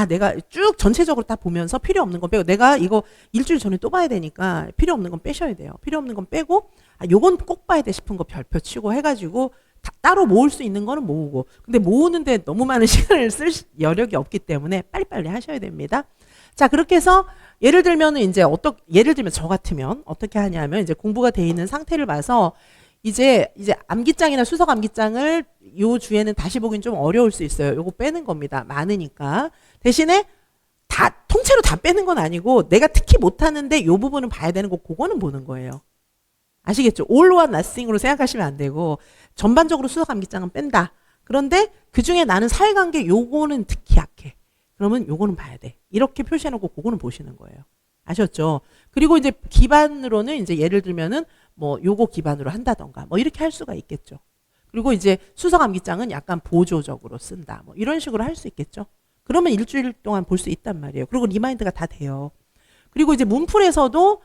내가 쭉 전체적으로 다 보면서 필요 없는 건 빼고 내가 이거 일주일 전에 또 봐야 되니까 필요 없는 건 빼셔야 돼요. 필요 없는 건 빼고 요건 꼭 봐야 돼 싶은 거 별표 치고 해가지고 따로 모을 수 있는 거는 모으고 근데 모으는데 너무 많은 시간을 쓸 여력이 없기 때문에 빨리빨리 하셔야 됩니다. 자, 그렇게 해서 예를 들면 예를 들면 저 같으면 어떻게 하냐면 이제 공부가 돼 있는 상태를 봐서 이제 암기장이나 수석 암기장을 요 주에는 다시 보긴 좀 어려울 수 있어요. 요거 빼는 겁니다. 많으니까. 대신에 다 통째로 다 빼는 건 아니고 내가 특히 못하는데 요 부분은 봐야 되는 거 그거는 보는 거예요. 아시겠죠? all or nothing으로 생각하시면 안 되고 전반적으로 수석 암기장은 뺀다. 그런데 그중에 나는 사회관계 요거는 특히 약해. 그러면 요거는 봐야 돼. 이렇게 표시해놓고 그거는 보시는 거예요. 아셨죠? 그리고 이제 기반으로는 이제 예를 들면은 뭐 요거 기반으로 한다던가 뭐 이렇게 할 수가 있겠죠. 그리고 이제 수석 암기장은 약간 보조적으로 쓴다. 뭐 이런 식으로 할 수 있겠죠. 그러면 일주일 동안 볼 수 있단 말이에요. 그리고 리마인드가 다 돼요. 그리고 이제 문풀에서도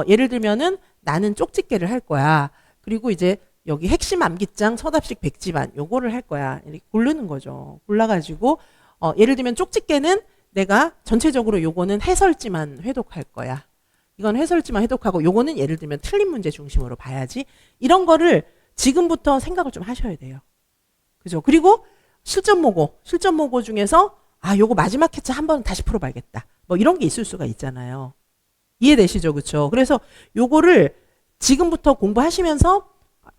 예를 들면은 나는 쪽집게를 할 거야. 그리고 이제 여기 핵심 암기장 서답식 백지반 요거를 할 거야. 이렇게 고르는 거죠. 골라가지고 예를 들면 쪽집게는 내가 전체적으로 요거는 해설지만 회독할 거야. 이건 해설지만 회독하고 요거는 예를 들면 틀린 문제 중심으로 봐야지. 이런 거를 지금부터 생각을 좀 하셔야 돼요. 그죠? 그리고 실전 모고 중에서 요거 마지막 회차 한번 다시 풀어봐야겠다. 뭐 이런 게 있을 수가 있잖아요. 이해되시죠? 그쵸? 그래서 요거를 지금부터 공부하시면서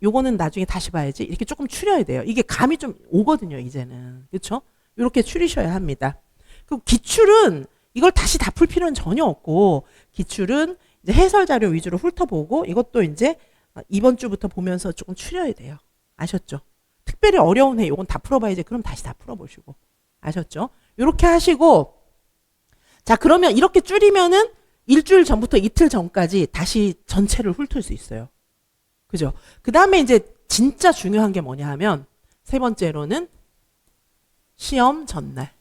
요거는 나중에 다시 봐야지. 이렇게 조금 추려야 돼요. 이게 감이 좀 오거든요, 이제는. 그쵸? 이렇게 추리셔야 합니다. 그리고 기출은 이걸 다시 다 풀 필요는 전혀 없고 기출은 이제 해설 자료 위주로 훑어보고 이것도 이제 이번 주부터 보면서 조금 추려야 돼요. 아셨죠? 특별히 어려운 해 요건 다 풀어봐야지. 그럼 다시 다 풀어보시고. 아셨죠? 요렇게 하시고 자 그러면 이렇게 줄이면은 일주일 전부터 이틀 전까지 다시 전체를 훑을 수 있어요. 그죠? 그 다음에 이제 진짜 중요한 게 뭐냐 하면 세 번째로는 시험 전날.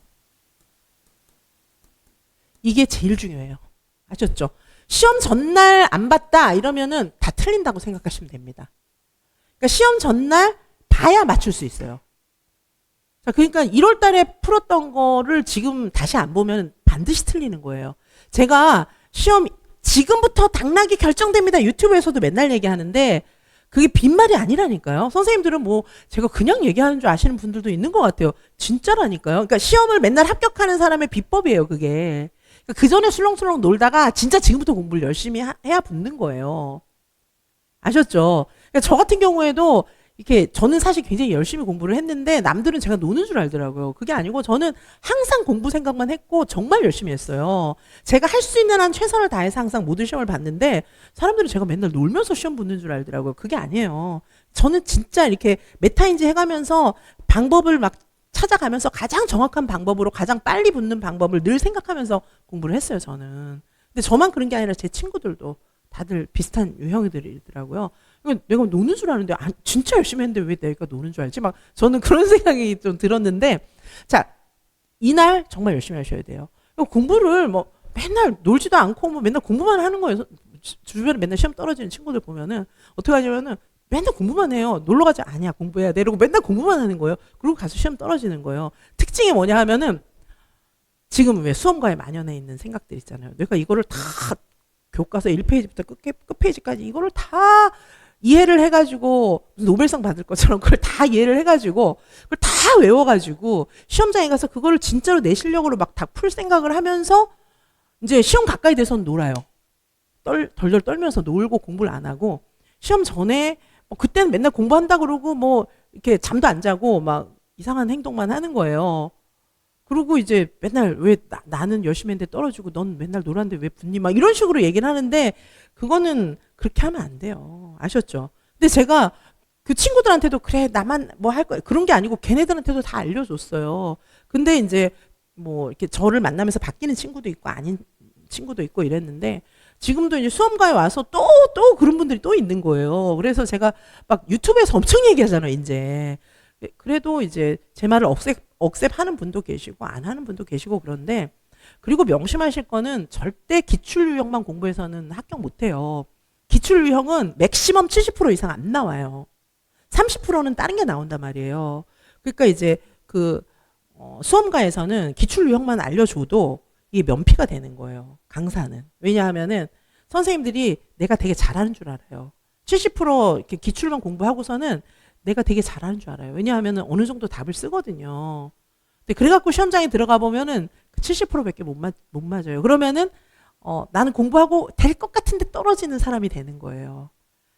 이게 제일 중요해요. 아셨죠? 시험 전날 안 봤다 이러면은 다 틀린다고 생각하시면 됩니다. 그러니까 시험 전날 봐야 맞출 수 있어요. 자, 그러니까 1월 달에 풀었던 거를 지금 다시 안 보면 반드시 틀리는 거예요. 제가 시험 지금부터 당락이 결정됩니다. 유튜브에서도 맨날 얘기하는데 그게 빈말이 아니라니까요. 선생님들은 뭐 제가 그냥 얘기하는 줄 아시는 분들도 있는 것 같아요. 진짜라니까요. 그러니까 시험을 맨날 합격하는 사람의 비법이에요, 그게. 그러니까 그 전에 술렁술렁 놀다가 진짜 지금부터 공부를 열심히 해야 붙는 거예요. 아셨죠? 그러니까 저 같은 경우에도 이렇게 저는 사실 굉장히 열심히 공부를 했는데 남들은 제가 노는 줄 알더라고요. 그게 아니고 저는 항상 공부 생각만 했고 정말 열심히 했어요. 제가 할 수 있는 한 최선을 다해서 항상 모든 시험을 봤는데 사람들은 제가 맨날 놀면서 시험 붙는 줄 알더라고요. 그게 아니에요. 저는 진짜 이렇게 메타인지 해가면서 방법을 막 찾아가면서 가장 정확한 방법으로 가장 빨리 붙는 방법을 늘 생각하면서 공부를 했어요, 저는. 근데 저만 그런 게 아니라 제 친구들도 다들 비슷한 유형이더라고요. 내가 노는 줄 아는데 진짜 열심히 했는데 왜 내가 노는 줄 알지? 막 저는 그런 생각이 좀 들었는데 자 이날 정말 열심히 하셔야 돼요. 공부를 뭐 맨날 놀지도 않고 뭐 맨날 공부만 하는 거예요. 주변에 맨날 시험 떨어지는 친구들 보면은 어떻게 하냐면은 맨날 공부만 해요. 놀러 가지 아니야 공부해야 돼 이러고 맨날 공부만 하는 거예요. 그리고 가서 시험 떨어지는 거예요. 특징이 뭐냐 하면은 지금 왜 수험과에 만연해 있는 생각들 있잖아요. 내가 이거를 다 교과서 1페이지부터 끝 페이지까지 이거를 다 이해를 해가지고 노벨상 받을 것처럼 그걸 다 이해를 해가지고 그걸 다 외워가지고 시험장에 가서 그거를 진짜로 내 실력으로 막 다 풀 생각을 하면서 이제 시험 가까이 돼서는 놀아요. 덜덜 떨면서 놀고 공부를 안 하고 시험 전에 뭐 그때는 맨날 공부한다 그러고 뭐 이렇게 잠도 안 자고 막 이상한 행동만 하는 거예요. 그리고 이제 맨날 왜 나는 열심히 했는데 떨어지고 넌 맨날 놀았는데 왜 붙니? 막 이런 식으로 얘기를 하는데 그거는 그렇게 하면 안 돼요. 아셨죠? 근데 제가 그 친구들한테도 그래 나만 뭐 할 거야 그런 게 아니고 걔네들한테도 다 알려줬어요. 근데 이제 뭐 이렇게 저를 만나면서 바뀌는 친구도 있고 아닌 친구도 있고 이랬는데 지금도 이제 수험가에 와서 또 그런 분들이 또 있는 거예요. 그래서 제가 막 유튜브에서 엄청 얘기하잖아요, 이제. 그래도 이제 제 말을 억셉하는 분도 계시고 안 하는 분도 계시고 그런데 그리고 명심하실 거는 절대 기출 유형만 공부해서는 합격 못 해요. 기출 유형은 맥시멈 70% 이상 안 나와요. 30%는 다른 게 나온단 말이에요. 그러니까 이제 그 수험가에서는 기출 유형만 알려줘도 이게 면피가 되는 거예요. 강사는. 왜냐하면은 선생님들이 내가 되게 잘하는 줄 알아요. 70% 이렇게 기출만 공부하고서는 내가 되게 잘하는 줄 알아요. 왜냐하면은 어느 정도 답을 쓰거든요. 근데 그래갖고 시험장에 들어가 보면은 70%밖에 못 맞아요. 그러면은 나는 공부하고 될 것 같은데 떨어지는 사람이 되는 거예요.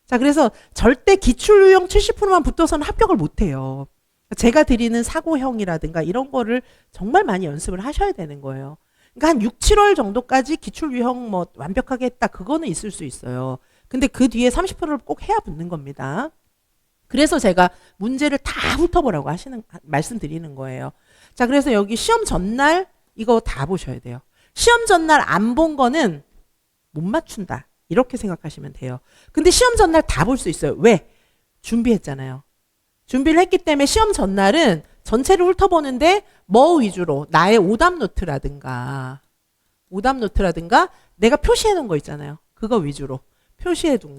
자, 그래서 절대 기출 유형 70%만 붙어서는 합격을 못 해요. 제가 드리는 사고형이라든가 이런 거를 정말 많이 연습을 하셔야 되는 거예요. 그러니까 한 6, 7월 정도까지 기출 유형 뭐 완벽하게 했다. 그거는 있을 수 있어요. 근데 그 뒤에 30%를 꼭 해야 붙는 겁니다. 그래서 제가 문제를 다 훑어보라고 말씀드리는 거예요. 자, 그래서 여기 시험 전날 이거 다 보셔야 돼요. 시험 전날 안 본 거는 못 맞춘다. 이렇게 생각하시면 돼요. 근데 시험 전날 다 볼 수 있어요. 왜? 준비했잖아요. 준비를 했기 때문에 시험 전날은 전체를 훑어보는데 뭐 위주로? 나의 오답 노트라든가 내가 표시해 놓은 거 있잖아요. 그거 위주로. 표시해 둔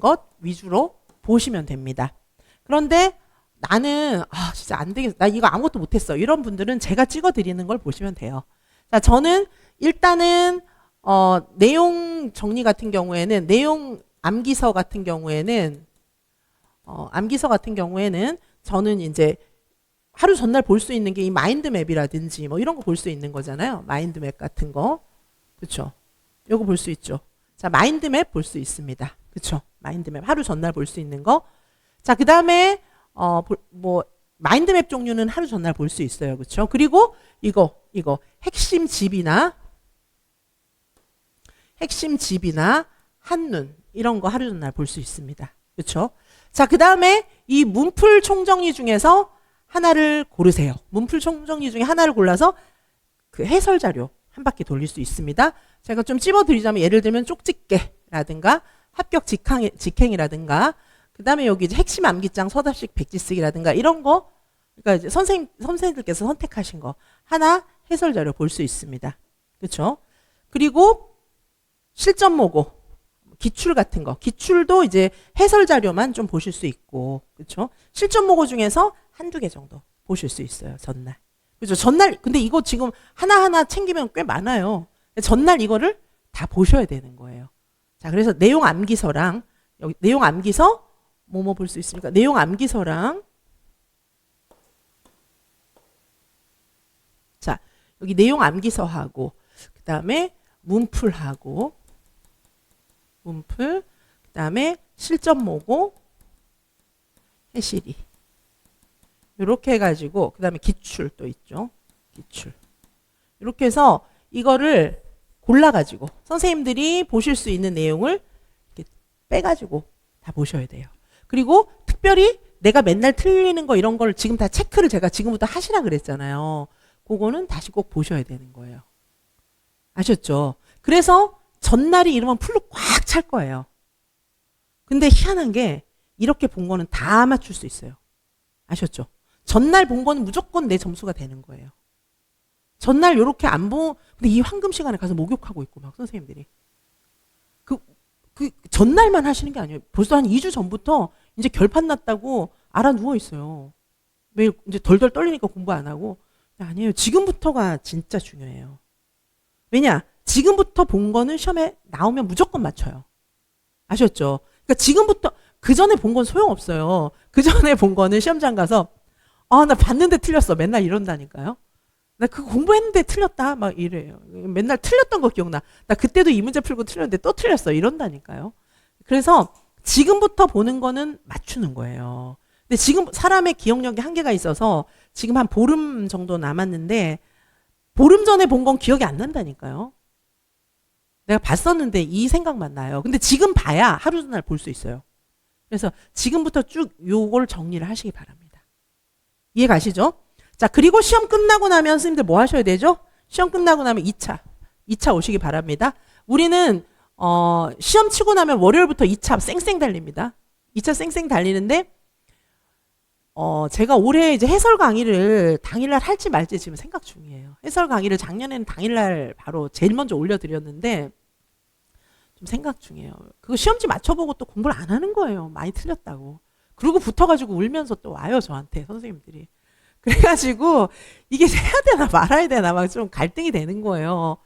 것 위주로 보시면 됩니다. 그런데 나는 진짜 안 되겠어. 나 이거 아무것도 못했어. 이런 분들은 제가 찍어 드리는 걸 보시면 돼요. 자, 저는 일단은 내용 정리 같은 경우에는 암기서 같은 경우에는 저는 이제 하루 전날 볼 수 있는 게 이 마인드맵이라든지 뭐 이런 거 볼 수 있는 거잖아요. 마인드맵 같은 거. 그렇죠? 요거 볼 수 있죠. 자, 마인드맵 볼 수 있습니다. 그렇죠? 마인드맵 하루 전날 볼 수 있는 거. 자, 그다음에 뭐 마인드맵 종류는 하루 전날 볼 수 있어요. 그렇죠? 그리고 이거 핵심 집이나 한눈 이런 거 하루 전날 볼 수 있습니다. 그렇죠? 자, 그 다음에 이 문풀 총정리 중에서 하나를 고르세요. 문풀 총정리 중에 하나를 골라서 그 해설 자료 한 바퀴 돌릴 수 있습니다. 제가 좀 찝어드리자면 예를 들면 쪽집게라든가 합격 직행이라든가 그 다음에 여기 이제 핵심 암기장 서답식 백지 쓰기라든가 이런 거 그러니까 이제 선생님들께서 선택하신 거 하나 해설 자료 볼 수 있습니다. 그렇죠? 그리고 실전 모고 기출 같은 거 기출도 이제 해설 자료만 좀 보실 수 있고 그렇죠? 실전 모고 중에서 한두 개 정도 보실 수 있어요. 전날. 그죠? 전날 근데 이거 지금 하나하나 챙기면 꽤 많아요. 전날 이거를 다 보셔야 되는 거예요. 자, 그래서 내용 암기서랑 여기 내용 암기서 뭐뭐 볼 수 있습니까? 내용 암기서랑 자, 여기 내용 암기서하고 그다음에 문풀하고 문풀 그다음에 실전 모고 해실이 이렇게 해가지고 그다음에 기출 또 있죠. 기출 이렇게 해서 이거를 골라가지고 선생님들이 보실 수 있는 내용을 이렇게 빼가지고 다 보셔야 돼요. 그리고 특별히 내가 맨날 틀리는 거 이런 걸 지금 다 체크를 제가 지금부터 하시라 그랬잖아요. 그거는 다시 꼭 보셔야 되는 거예요. 아셨죠? 그래서 전날이 이러면 풀로 꽉 찰 거예요. 근데 희한한 게 이렇게 본 거는 다 맞출 수 있어요. 아셨죠? 전날 본 거는 무조건 내 점수가 되는 거예요. 전날 요렇게 안 근데 이 황금 시간에 가서 목욕하고 있고 막 선생님들이. 그 전날만 하시는 게 아니에요. 벌써 한 2주 전부터 이제 결판 났다고 알아 누워 있어요. 매일 이제 덜덜 떨리니까 공부 안 하고. 아니에요. 지금부터가 진짜 중요해요. 왜냐? 지금부터 본 거는 시험에 나오면 무조건 맞춰요. 아셨죠? 그러니까 지금부터 그 전에 본 건 소용없어요. 그 전에 본 거는 시험장 가서 나 봤는데 틀렸어. 맨날 이런다니까요. 나 그거 공부했는데 틀렸다. 막 이래요. 맨날 틀렸던 거 기억나. 나 그때도 이 문제 풀고 틀렸는데 또 틀렸어. 이런다니까요. 그래서 지금부터 보는 거는 맞추는 거예요. 근데 지금 사람의 기억력이 한계가 있어서 지금 한 보름 정도 남았는데 보름 전에 본 건 기억이 안 난다니까요. 내가 봤었는데 이 생각만 나요. 근데 지금 봐야 하루 전날 볼 수 있어요. 그래서 지금부터 쭉 요걸 정리를 하시기 바랍니다. 이해 가시죠? 자, 그리고 시험 끝나고 나면 선생님들 뭐 하셔야 되죠? 시험 끝나고 나면 2차 오시기 바랍니다. 우리는 시험 치고 나면 월요일부터 2차 쌩쌩 달립니다. 2차 쌩쌩 달리는데 제가 올해 이제 해설 강의를 당일날 할지 말지 지금 생각 중이에요. 해설 강의를 작년에는 당일날 바로 제일 먼저 올려드렸는데 좀 생각 중이에요. 그거 시험지 맞춰보고 또 공부를 안 하는 거예요. 많이 틀렸다고. 그리고 붙어가지고 울면서 또 와요. 저한테 선생님들이. 그래가지고 이게 해야 되나 말아야 되나 막 좀 갈등이 되는 거예요.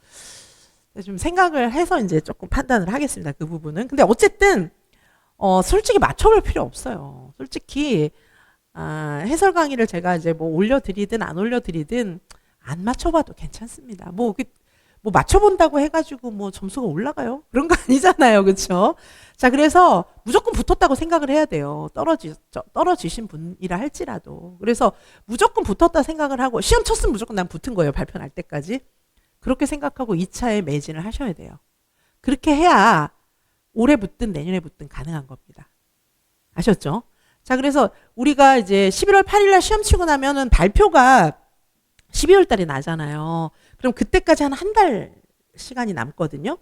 좀 생각을 해서 이제 조금 판단을 하겠습니다. 그 부분은. 근데 어쨌든 솔직히 맞춰볼 필요 없어요. 솔직히 해설 강의를 제가 이제 뭐 올려드리든 안 올려드리든 안 맞춰봐도 괜찮습니다. 뭐 맞춰본다고 해가지고 뭐 점수가 올라가요? 그런 거 아니잖아요. 그렇죠? 자, 그래서 무조건 붙었다고 생각을 해야 돼요. 떨어지신 분이라 할지라도. 그래서 무조건 붙었다 생각을 하고 시험 쳤으면 무조건 난 붙은 거예요. 발표 날 때까지. 그렇게 생각하고 2차에 매진을 하셔야 돼요. 그렇게 해야 올해 붙든 내년에 붙든 가능한 겁니다. 아셨죠? 자, 그래서 우리가 이제 11월 8일 날 시험 치고 나면은 발표가 12월 달에 나잖아요. 그럼 그때까지 한 달 시간이 남거든요.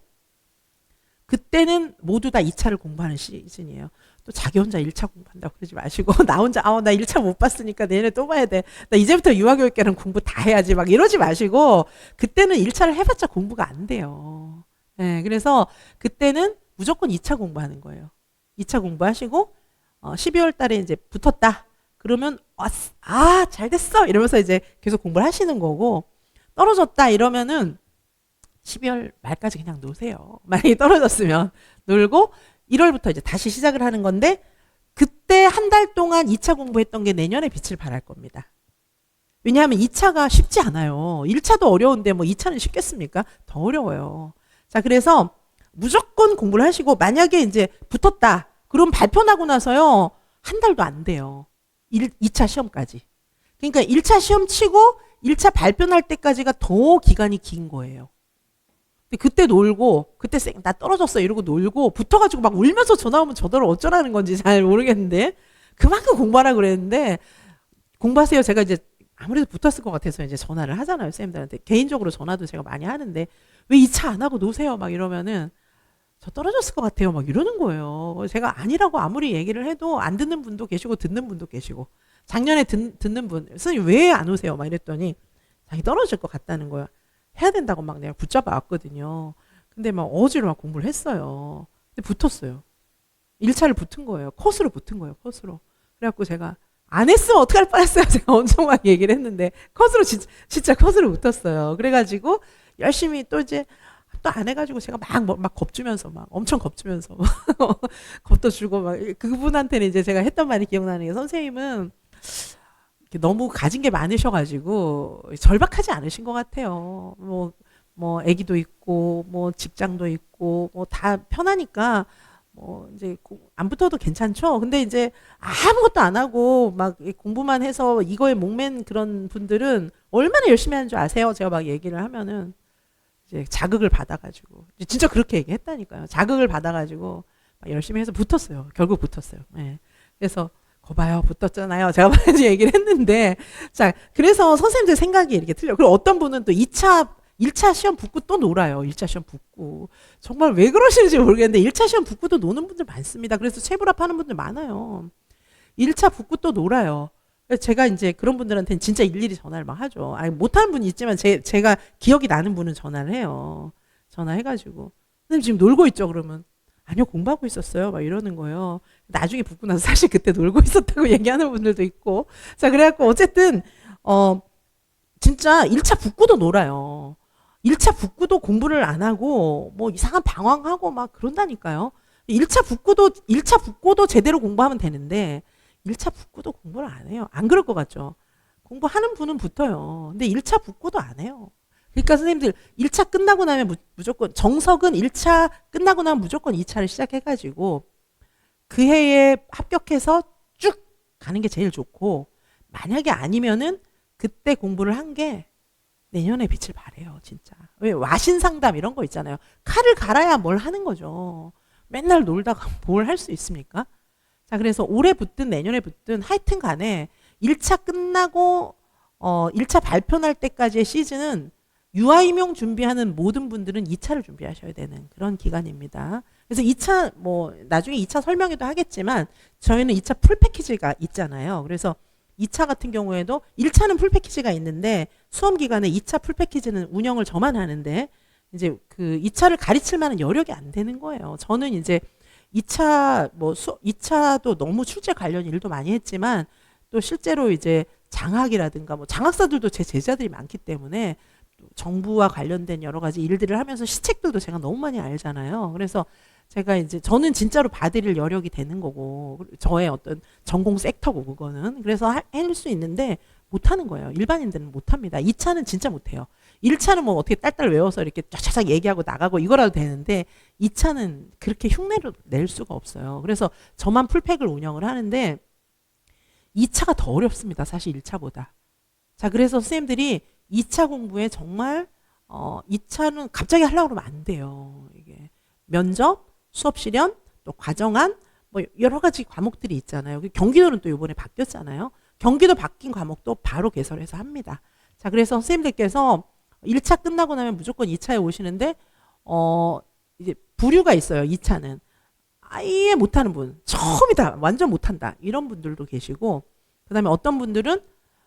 그때는 모두 다 2차를 공부하는 시즌이에요. 또 자기 혼자 1차 공부한다고 그러지 마시고 나 혼자 나 1차 못 봤으니까 내년에 또 봐야 돼. 나 이제부터 유아교육계는 공부 다 해야지 막 이러지 마시고 그때는 1차를 해봤자 공부가 안 돼요. 네, 그래서 그때는 무조건 2차 공부하는 거예요. 2차 공부하시고 12월 달에 이제 붙었다. 그러면 잘 됐어 이러면서 이제 계속 공부를 하시는 거고 떨어졌다 이러면은 12월 말까지 그냥 노세요. 만약에 떨어졌으면 놀고 1월부터 이제 다시 시작을 하는 건데 그때 한 달 동안 2차 공부했던 게 내년에 빛을 발할 겁니다. 왜냐하면 2차가 쉽지 않아요. 1차도 어려운데 뭐 2차는 쉽겠습니까? 더 어려워요. 자, 그래서 무조건 공부를 하시고 만약에 이제 붙었다. 그럼 발표 나고 나서요. 한 달도 안 돼요. 2차 시험까지. 그러니까 1차 시험 치고 1차 발표 날 때까지가 더 기간이 긴 거예요. 근데 그때 놀고 그때 나 떨어졌어 이러고 놀고 붙어가지고 막 울면서 전화 오면 저더러 어쩌라는 건지 잘 모르겠는데 그만큼 공부하라 그랬는데 공부하세요. 제가 이제 아무래도 붙었을 것 같아서 이제 전화를 하잖아요. 쌤들한테. 개인적으로 전화도 제가 많이 하는데 왜 2차 안 하고 노세요? 막 이러면은 저 떨어졌을 것 같아요. 막 이러는 거예요. 제가 아니라고 아무리 얘기를 해도 안 듣는 분도 계시고 듣는 분도 계시고 작년에 듣는 분 선생님 왜 안 오세요? 막 이랬더니 자기 떨어질 것 같다는 거야. 해야 된다고 막 내가 붙잡아 왔거든요. 근데 막 어지로 막 공부를 했어요. 근데 붙었어요. 1차를 붙은 거예요. 컷으로 붙은 거예요. 컷으로. 그래갖고 제가 안 했으면 어떡할 뻔했어요. 제가 엄청 막 얘기를 했는데 컷으로 진짜 컷으로 붙었어요. 그래가지고 열심히 또 이제 또 안 해가지고 제가 막 겁주면서 막 엄청 겁주면서 겁도 주고 막 그분한테는 이제 제가 했던 말이 기억나는 게 선생님은 너무 가진 게 많으셔가지고 절박하지 않으신 것 같아요. 뭐 아기도 있고 뭐 직장도 있고 뭐 다 편하니까 뭐 이제 안 붙어도 괜찮죠. 근데 이제 아무것도 안 하고 막 공부만 해서 이거에 목맨 그런 분들은 얼마나 열심히 하는 줄 아세요? 제가 막 얘기를 하면은 이제 자극을 받아가지고 진짜 그렇게 얘기했다니까요. 자극을 받아가지고 막 열심히 해서 붙었어요. 결국 붙었어요. 예. 그래서 거봐요 붙었잖아요. 제가 많이 얘기를 했는데 자 그래서 선생님들 생각이 이렇게 틀려. 그리고 어떤 분은 또 1차 시험 붙고 또 놀아요. 1차 시험 붙고. 정말 왜 그러시는지 모르겠는데 1차 시험 붙고도 노는 분들 많습니다. 그래서 체불합 하는 분들 많아요. 1차 붙고 또 놀아요. 그래서 제가 이제 그런 분들한테는 진짜 일일이 전화를 막 하죠. 아니, 못하는 분이 있지만 제가 기억이 나는 분은 전화를 해요. 전화해가지고. 선생님 지금 놀고 있죠? 그러면. 아니요, 공부하고 있었어요. 막 이러는 거예요. 나중에 붙고 나서 사실 그때 놀고 있었다고 얘기하는 분들도 있고. 자, 그래갖고 어쨌든, 진짜 1차 붙고도 놀아요. 1차 붙고도 공부를 안 하고 뭐 이상한 방황하고 막 그런다니까요. 1차 붙고도 제대로 공부하면 되는데 1차 붙고도 공부를 안 해요. 안 그럴 것 같죠. 공부하는 분은 붙어요. 근데 1차 붙고도 안 해요. 그러니까 선생님들 1차 끝나고 나면 무조건 정석은 1차 끝나고 나면 무조건 2차를 시작해가지고 그 해에 합격해서 쭉 가는 게 제일 좋고 만약에 아니면은 그때 공부를 한 게 내년에 빛을 발해요, 진짜. 왜 와신 상담 이런 거 있잖아요. 칼을 갈아야 뭘 하는 거죠. 맨날 놀다가 뭘 할 수 있습니까? 자, 그래서 올해 붙든 내년에 붙든 하여튼 간에 1차 끝나고 1차 발표 날 때까지의 시즌은 유아임용 준비하는 모든 분들은 2차를 준비하셔야 되는 그런 기간입니다. 그래서 2차 뭐 나중에 2차 설명회도 하겠지만 저희는 2차 풀 패키지가 있잖아요. 그래서 2차 같은 경우에도 1차는 풀 패키지가 있는데 수험 기간에 2차 풀 패키지는 운영을 저만 하는데 이제 그 2차를 가르칠 만한 여력이 안 되는 거예요. 저는 이제 2차도 너무 출제 관련 일도 많이 했지만 또 실제로 이제 장학이라든가 뭐 장학사들도 제 제자들이 많기 때문에 또 정부와 관련된 여러 가지 일들을 하면서 시책들도 제가 너무 많이 알잖아요. 그래서 제가 이제 저는 진짜로 받을 여력이 되는 거고 저의 어떤 전공 섹터고 그거는 그래서 할 수 있는데 못하는 거예요. 일반인들은 못합니다. 2차는 진짜 못해요. 1차는 뭐 어떻게 딸딸 외워서 이렇게 쫙쫙 얘기하고 나가고 이거라도 되는데 2차는 그렇게 흉내를 낼 수가 없어요. 그래서 저만 풀팩을 운영을 하는데 2차가 더 어렵습니다. 사실 1차보다. 자, 그래서 선생님들이 2차 공부에 정말 2차는 갑자기 하려고 그러면 안 돼요. 이게 면접, 수업 실현, 또 과정안 뭐 여러 가지 과목들이 있잖아요. 경기도는 또 이번에 바뀌었잖아요. 경기도 바뀐 과목도 바로 개설해서 합니다. 자, 그래서 선생님들께서 1차 끝나고 나면 무조건 2차에 오시는데 이제 부류가 있어요. 2차는 아예 못하는 분, 처음이다, 완전 못한다 이런 분들도 계시고, 그다음에 어떤 분들은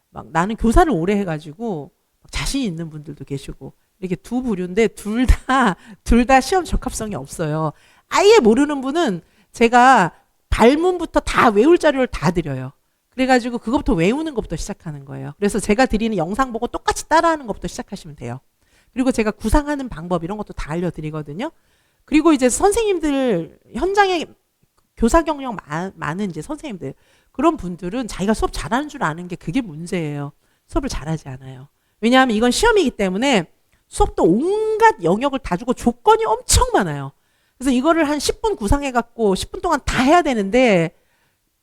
막 나는 교사를 오래 해가지고 자신 있는 분들도 계시고 이렇게 두 부류인데 둘 다 시험 적합성이 없어요. 아예 모르는 분은 제가 발문부터 다 외울 자료를 다 드려요. 그래가지고 그것부터 외우는 것부터 시작하는 거예요. 그래서 제가 드리는 영상 보고 똑같이 따라하는 것부터 시작하시면 돼요. 그리고 제가 구상하는 방법 이런 것도 다 알려드리거든요. 그리고 이제 선생님들 현장에 교사 경력 많은 이제 선생님들 그런 분들은 자기가 수업 잘하는 줄 아는 게 그게 문제예요. 수업을 잘하지 않아요. 왜냐하면 이건 시험이기 때문에 수업도 온갖 영역을 다 주고 조건이 엄청 많아요. 그래서 이거를 한 10분 구상해갖고 10분 동안 다 해야 되는데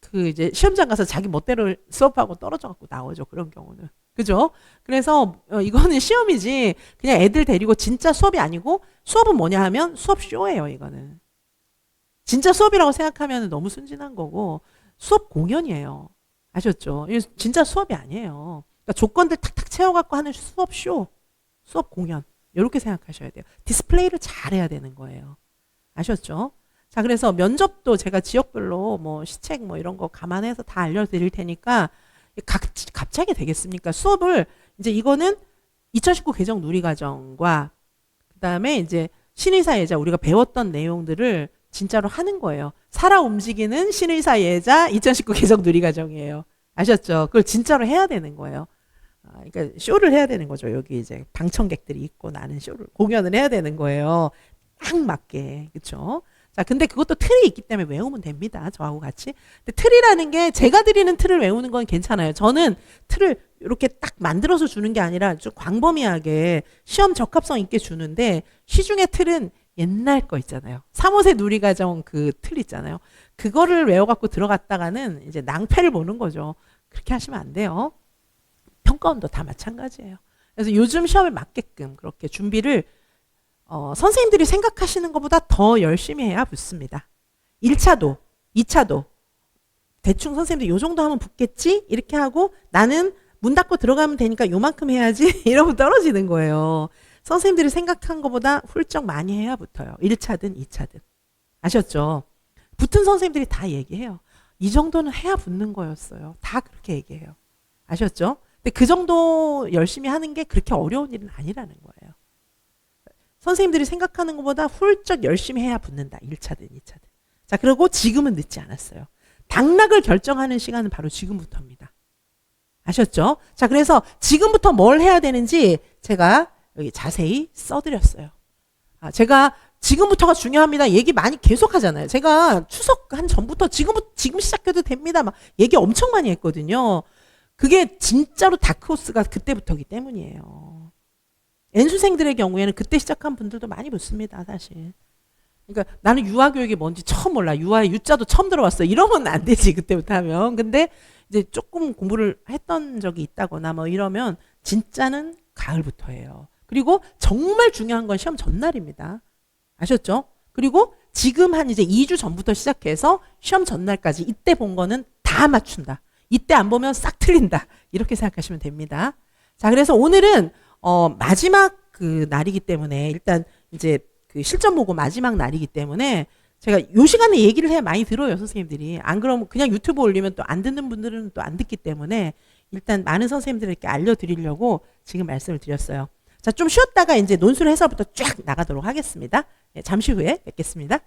그 이제 시험장 가서 자기 멋대로 수업하고 떨어져갖고 나오죠. 그런 경우는. 그죠? 그래서 이거는 시험이지 그냥 애들 데리고 진짜 수업이 아니고 수업은 뭐냐 하면 수업 쇼예요, 이거는. 진짜 수업이라고 생각하면 너무 순진한 거고 수업 공연이에요. 아셨죠? 이거 진짜 수업이 아니에요. 그러니까 조건들 탁탁 채워갖고 하는 수업 쇼, 수업 공연. 이렇게 생각하셔야 돼요. 디스플레이를 잘해야 되는 거예요. 아셨죠? 자, 그래서 면접도 제가 지역별로 뭐 시책 뭐 이런 거 감안해서 다 알려드릴 테니까 갑자기 되겠습니까? 수업을 이제 이거는 2019 개정 누리과정과 그다음에 이제 신의사 예자 우리가 배웠던 내용들을 진짜로 하는 거예요. 살아 움직이는 신의사 예자 2019 개정 누리과정이에요. 아셨죠? 그걸 진짜로 해야 되는 거예요. 그러니까 쇼를 해야 되는 거죠. 여기 이제 방청객들이 있고 나는 쇼를 공연을 해야 되는 거예요. 딱 맞게. 그렇죠? 자, 근데 그것도 틀이 있기 때문에 외우면 됩니다. 저하고 같이. 근데 틀이라는 게 제가 드리는 틀을 외우는 건 괜찮아요. 저는 틀을 이렇게 딱 만들어서 주는 게 아니라 좀 광범위하게 시험 적합성 있게 주는데 시중의 틀은 옛날 거 있잖아요. 3호세 누리과정 그 틀 있잖아요. 그거를 외워갖고 들어갔다가는 이제 낭패를 보는 거죠. 그렇게 하시면 안 돼요. 평가원도 다 마찬가지예요. 그래서 요즘 시험에 맞게끔 그렇게 준비를 선생님들이 생각하시는 것보다 더 열심히 해야 붙습니다. 1차도, 2차도 대충 선생님들 요 정도 하면 붙겠지? 이렇게 하고 나는 문 닫고 들어가면 되니까 요만큼 해야지 이러면 떨어지는 거예요. 선생님들이 생각한 것보다 훌쩍 많이 해야 붙어요. 1차든 2차든. 아셨죠? 붙은 선생님들이 다 얘기해요. 이 정도는 해야 붙는 거였어요. 다 그렇게 얘기해요. 아셨죠? 근데 그 정도 열심히 하는 게 그렇게 어려운 일은 아니라는 거예요. 선생님들이 생각하는 것보다 훌쩍 열심히 해야 붙는다. 1차든 2차든. 자, 그리고 지금은 늦지 않았어요. 당락을 결정하는 시간은 바로 지금부터입니다. 아셨죠? 자, 그래서 지금부터 뭘 해야 되는지 제가 여기 자세히 써드렸어요. 제가 지금부터가 중요합니다. 얘기 많이 계속 하잖아요. 제가 추석 한 전부터 지금 시작해도 됩니다. 막 얘기 엄청 많이 했거든요. 그게 진짜로 다크호스가 그때부터기 때문이에요. N수생들의 경우에는 그때 시작한 분들도 많이 붙습니다, 사실. 그러니까 나는 유아교육이 뭔지 처음 몰라. 유아의 유자도 처음 들어왔어. 이러면 안 되지, 그때부터 하면. 근데 이제 조금 공부를 했던 적이 있다거나 뭐 이러면 진짜는 가을부터예요. 그리고 정말 중요한 건 시험 전날입니다. 아셨죠? 그리고 지금 한 이제 2주 전부터 시작해서 시험 전날까지 이때 본 거는 다 맞춘다. 이때 안 보면 싹 틀린다. 이렇게 생각하시면 됩니다. 자, 그래서 오늘은 마지막 그 날이기 때문에 일단 이제 그 실전 보고 마지막 날이기 때문에 제가 요 시간에 얘기를 해야 많이 들어요, 선생님들이. 안 그러면 그냥 유튜브 올리면 또 안 듣는 분들은 또 안 듣기 때문에 일단 많은 선생님들에게 알려드리려고 지금 말씀을 드렸어요. 자, 좀 쉬었다가 이제 논술 해설부터 쫙 나가도록 하겠습니다. 네, 잠시 후에 뵙겠습니다.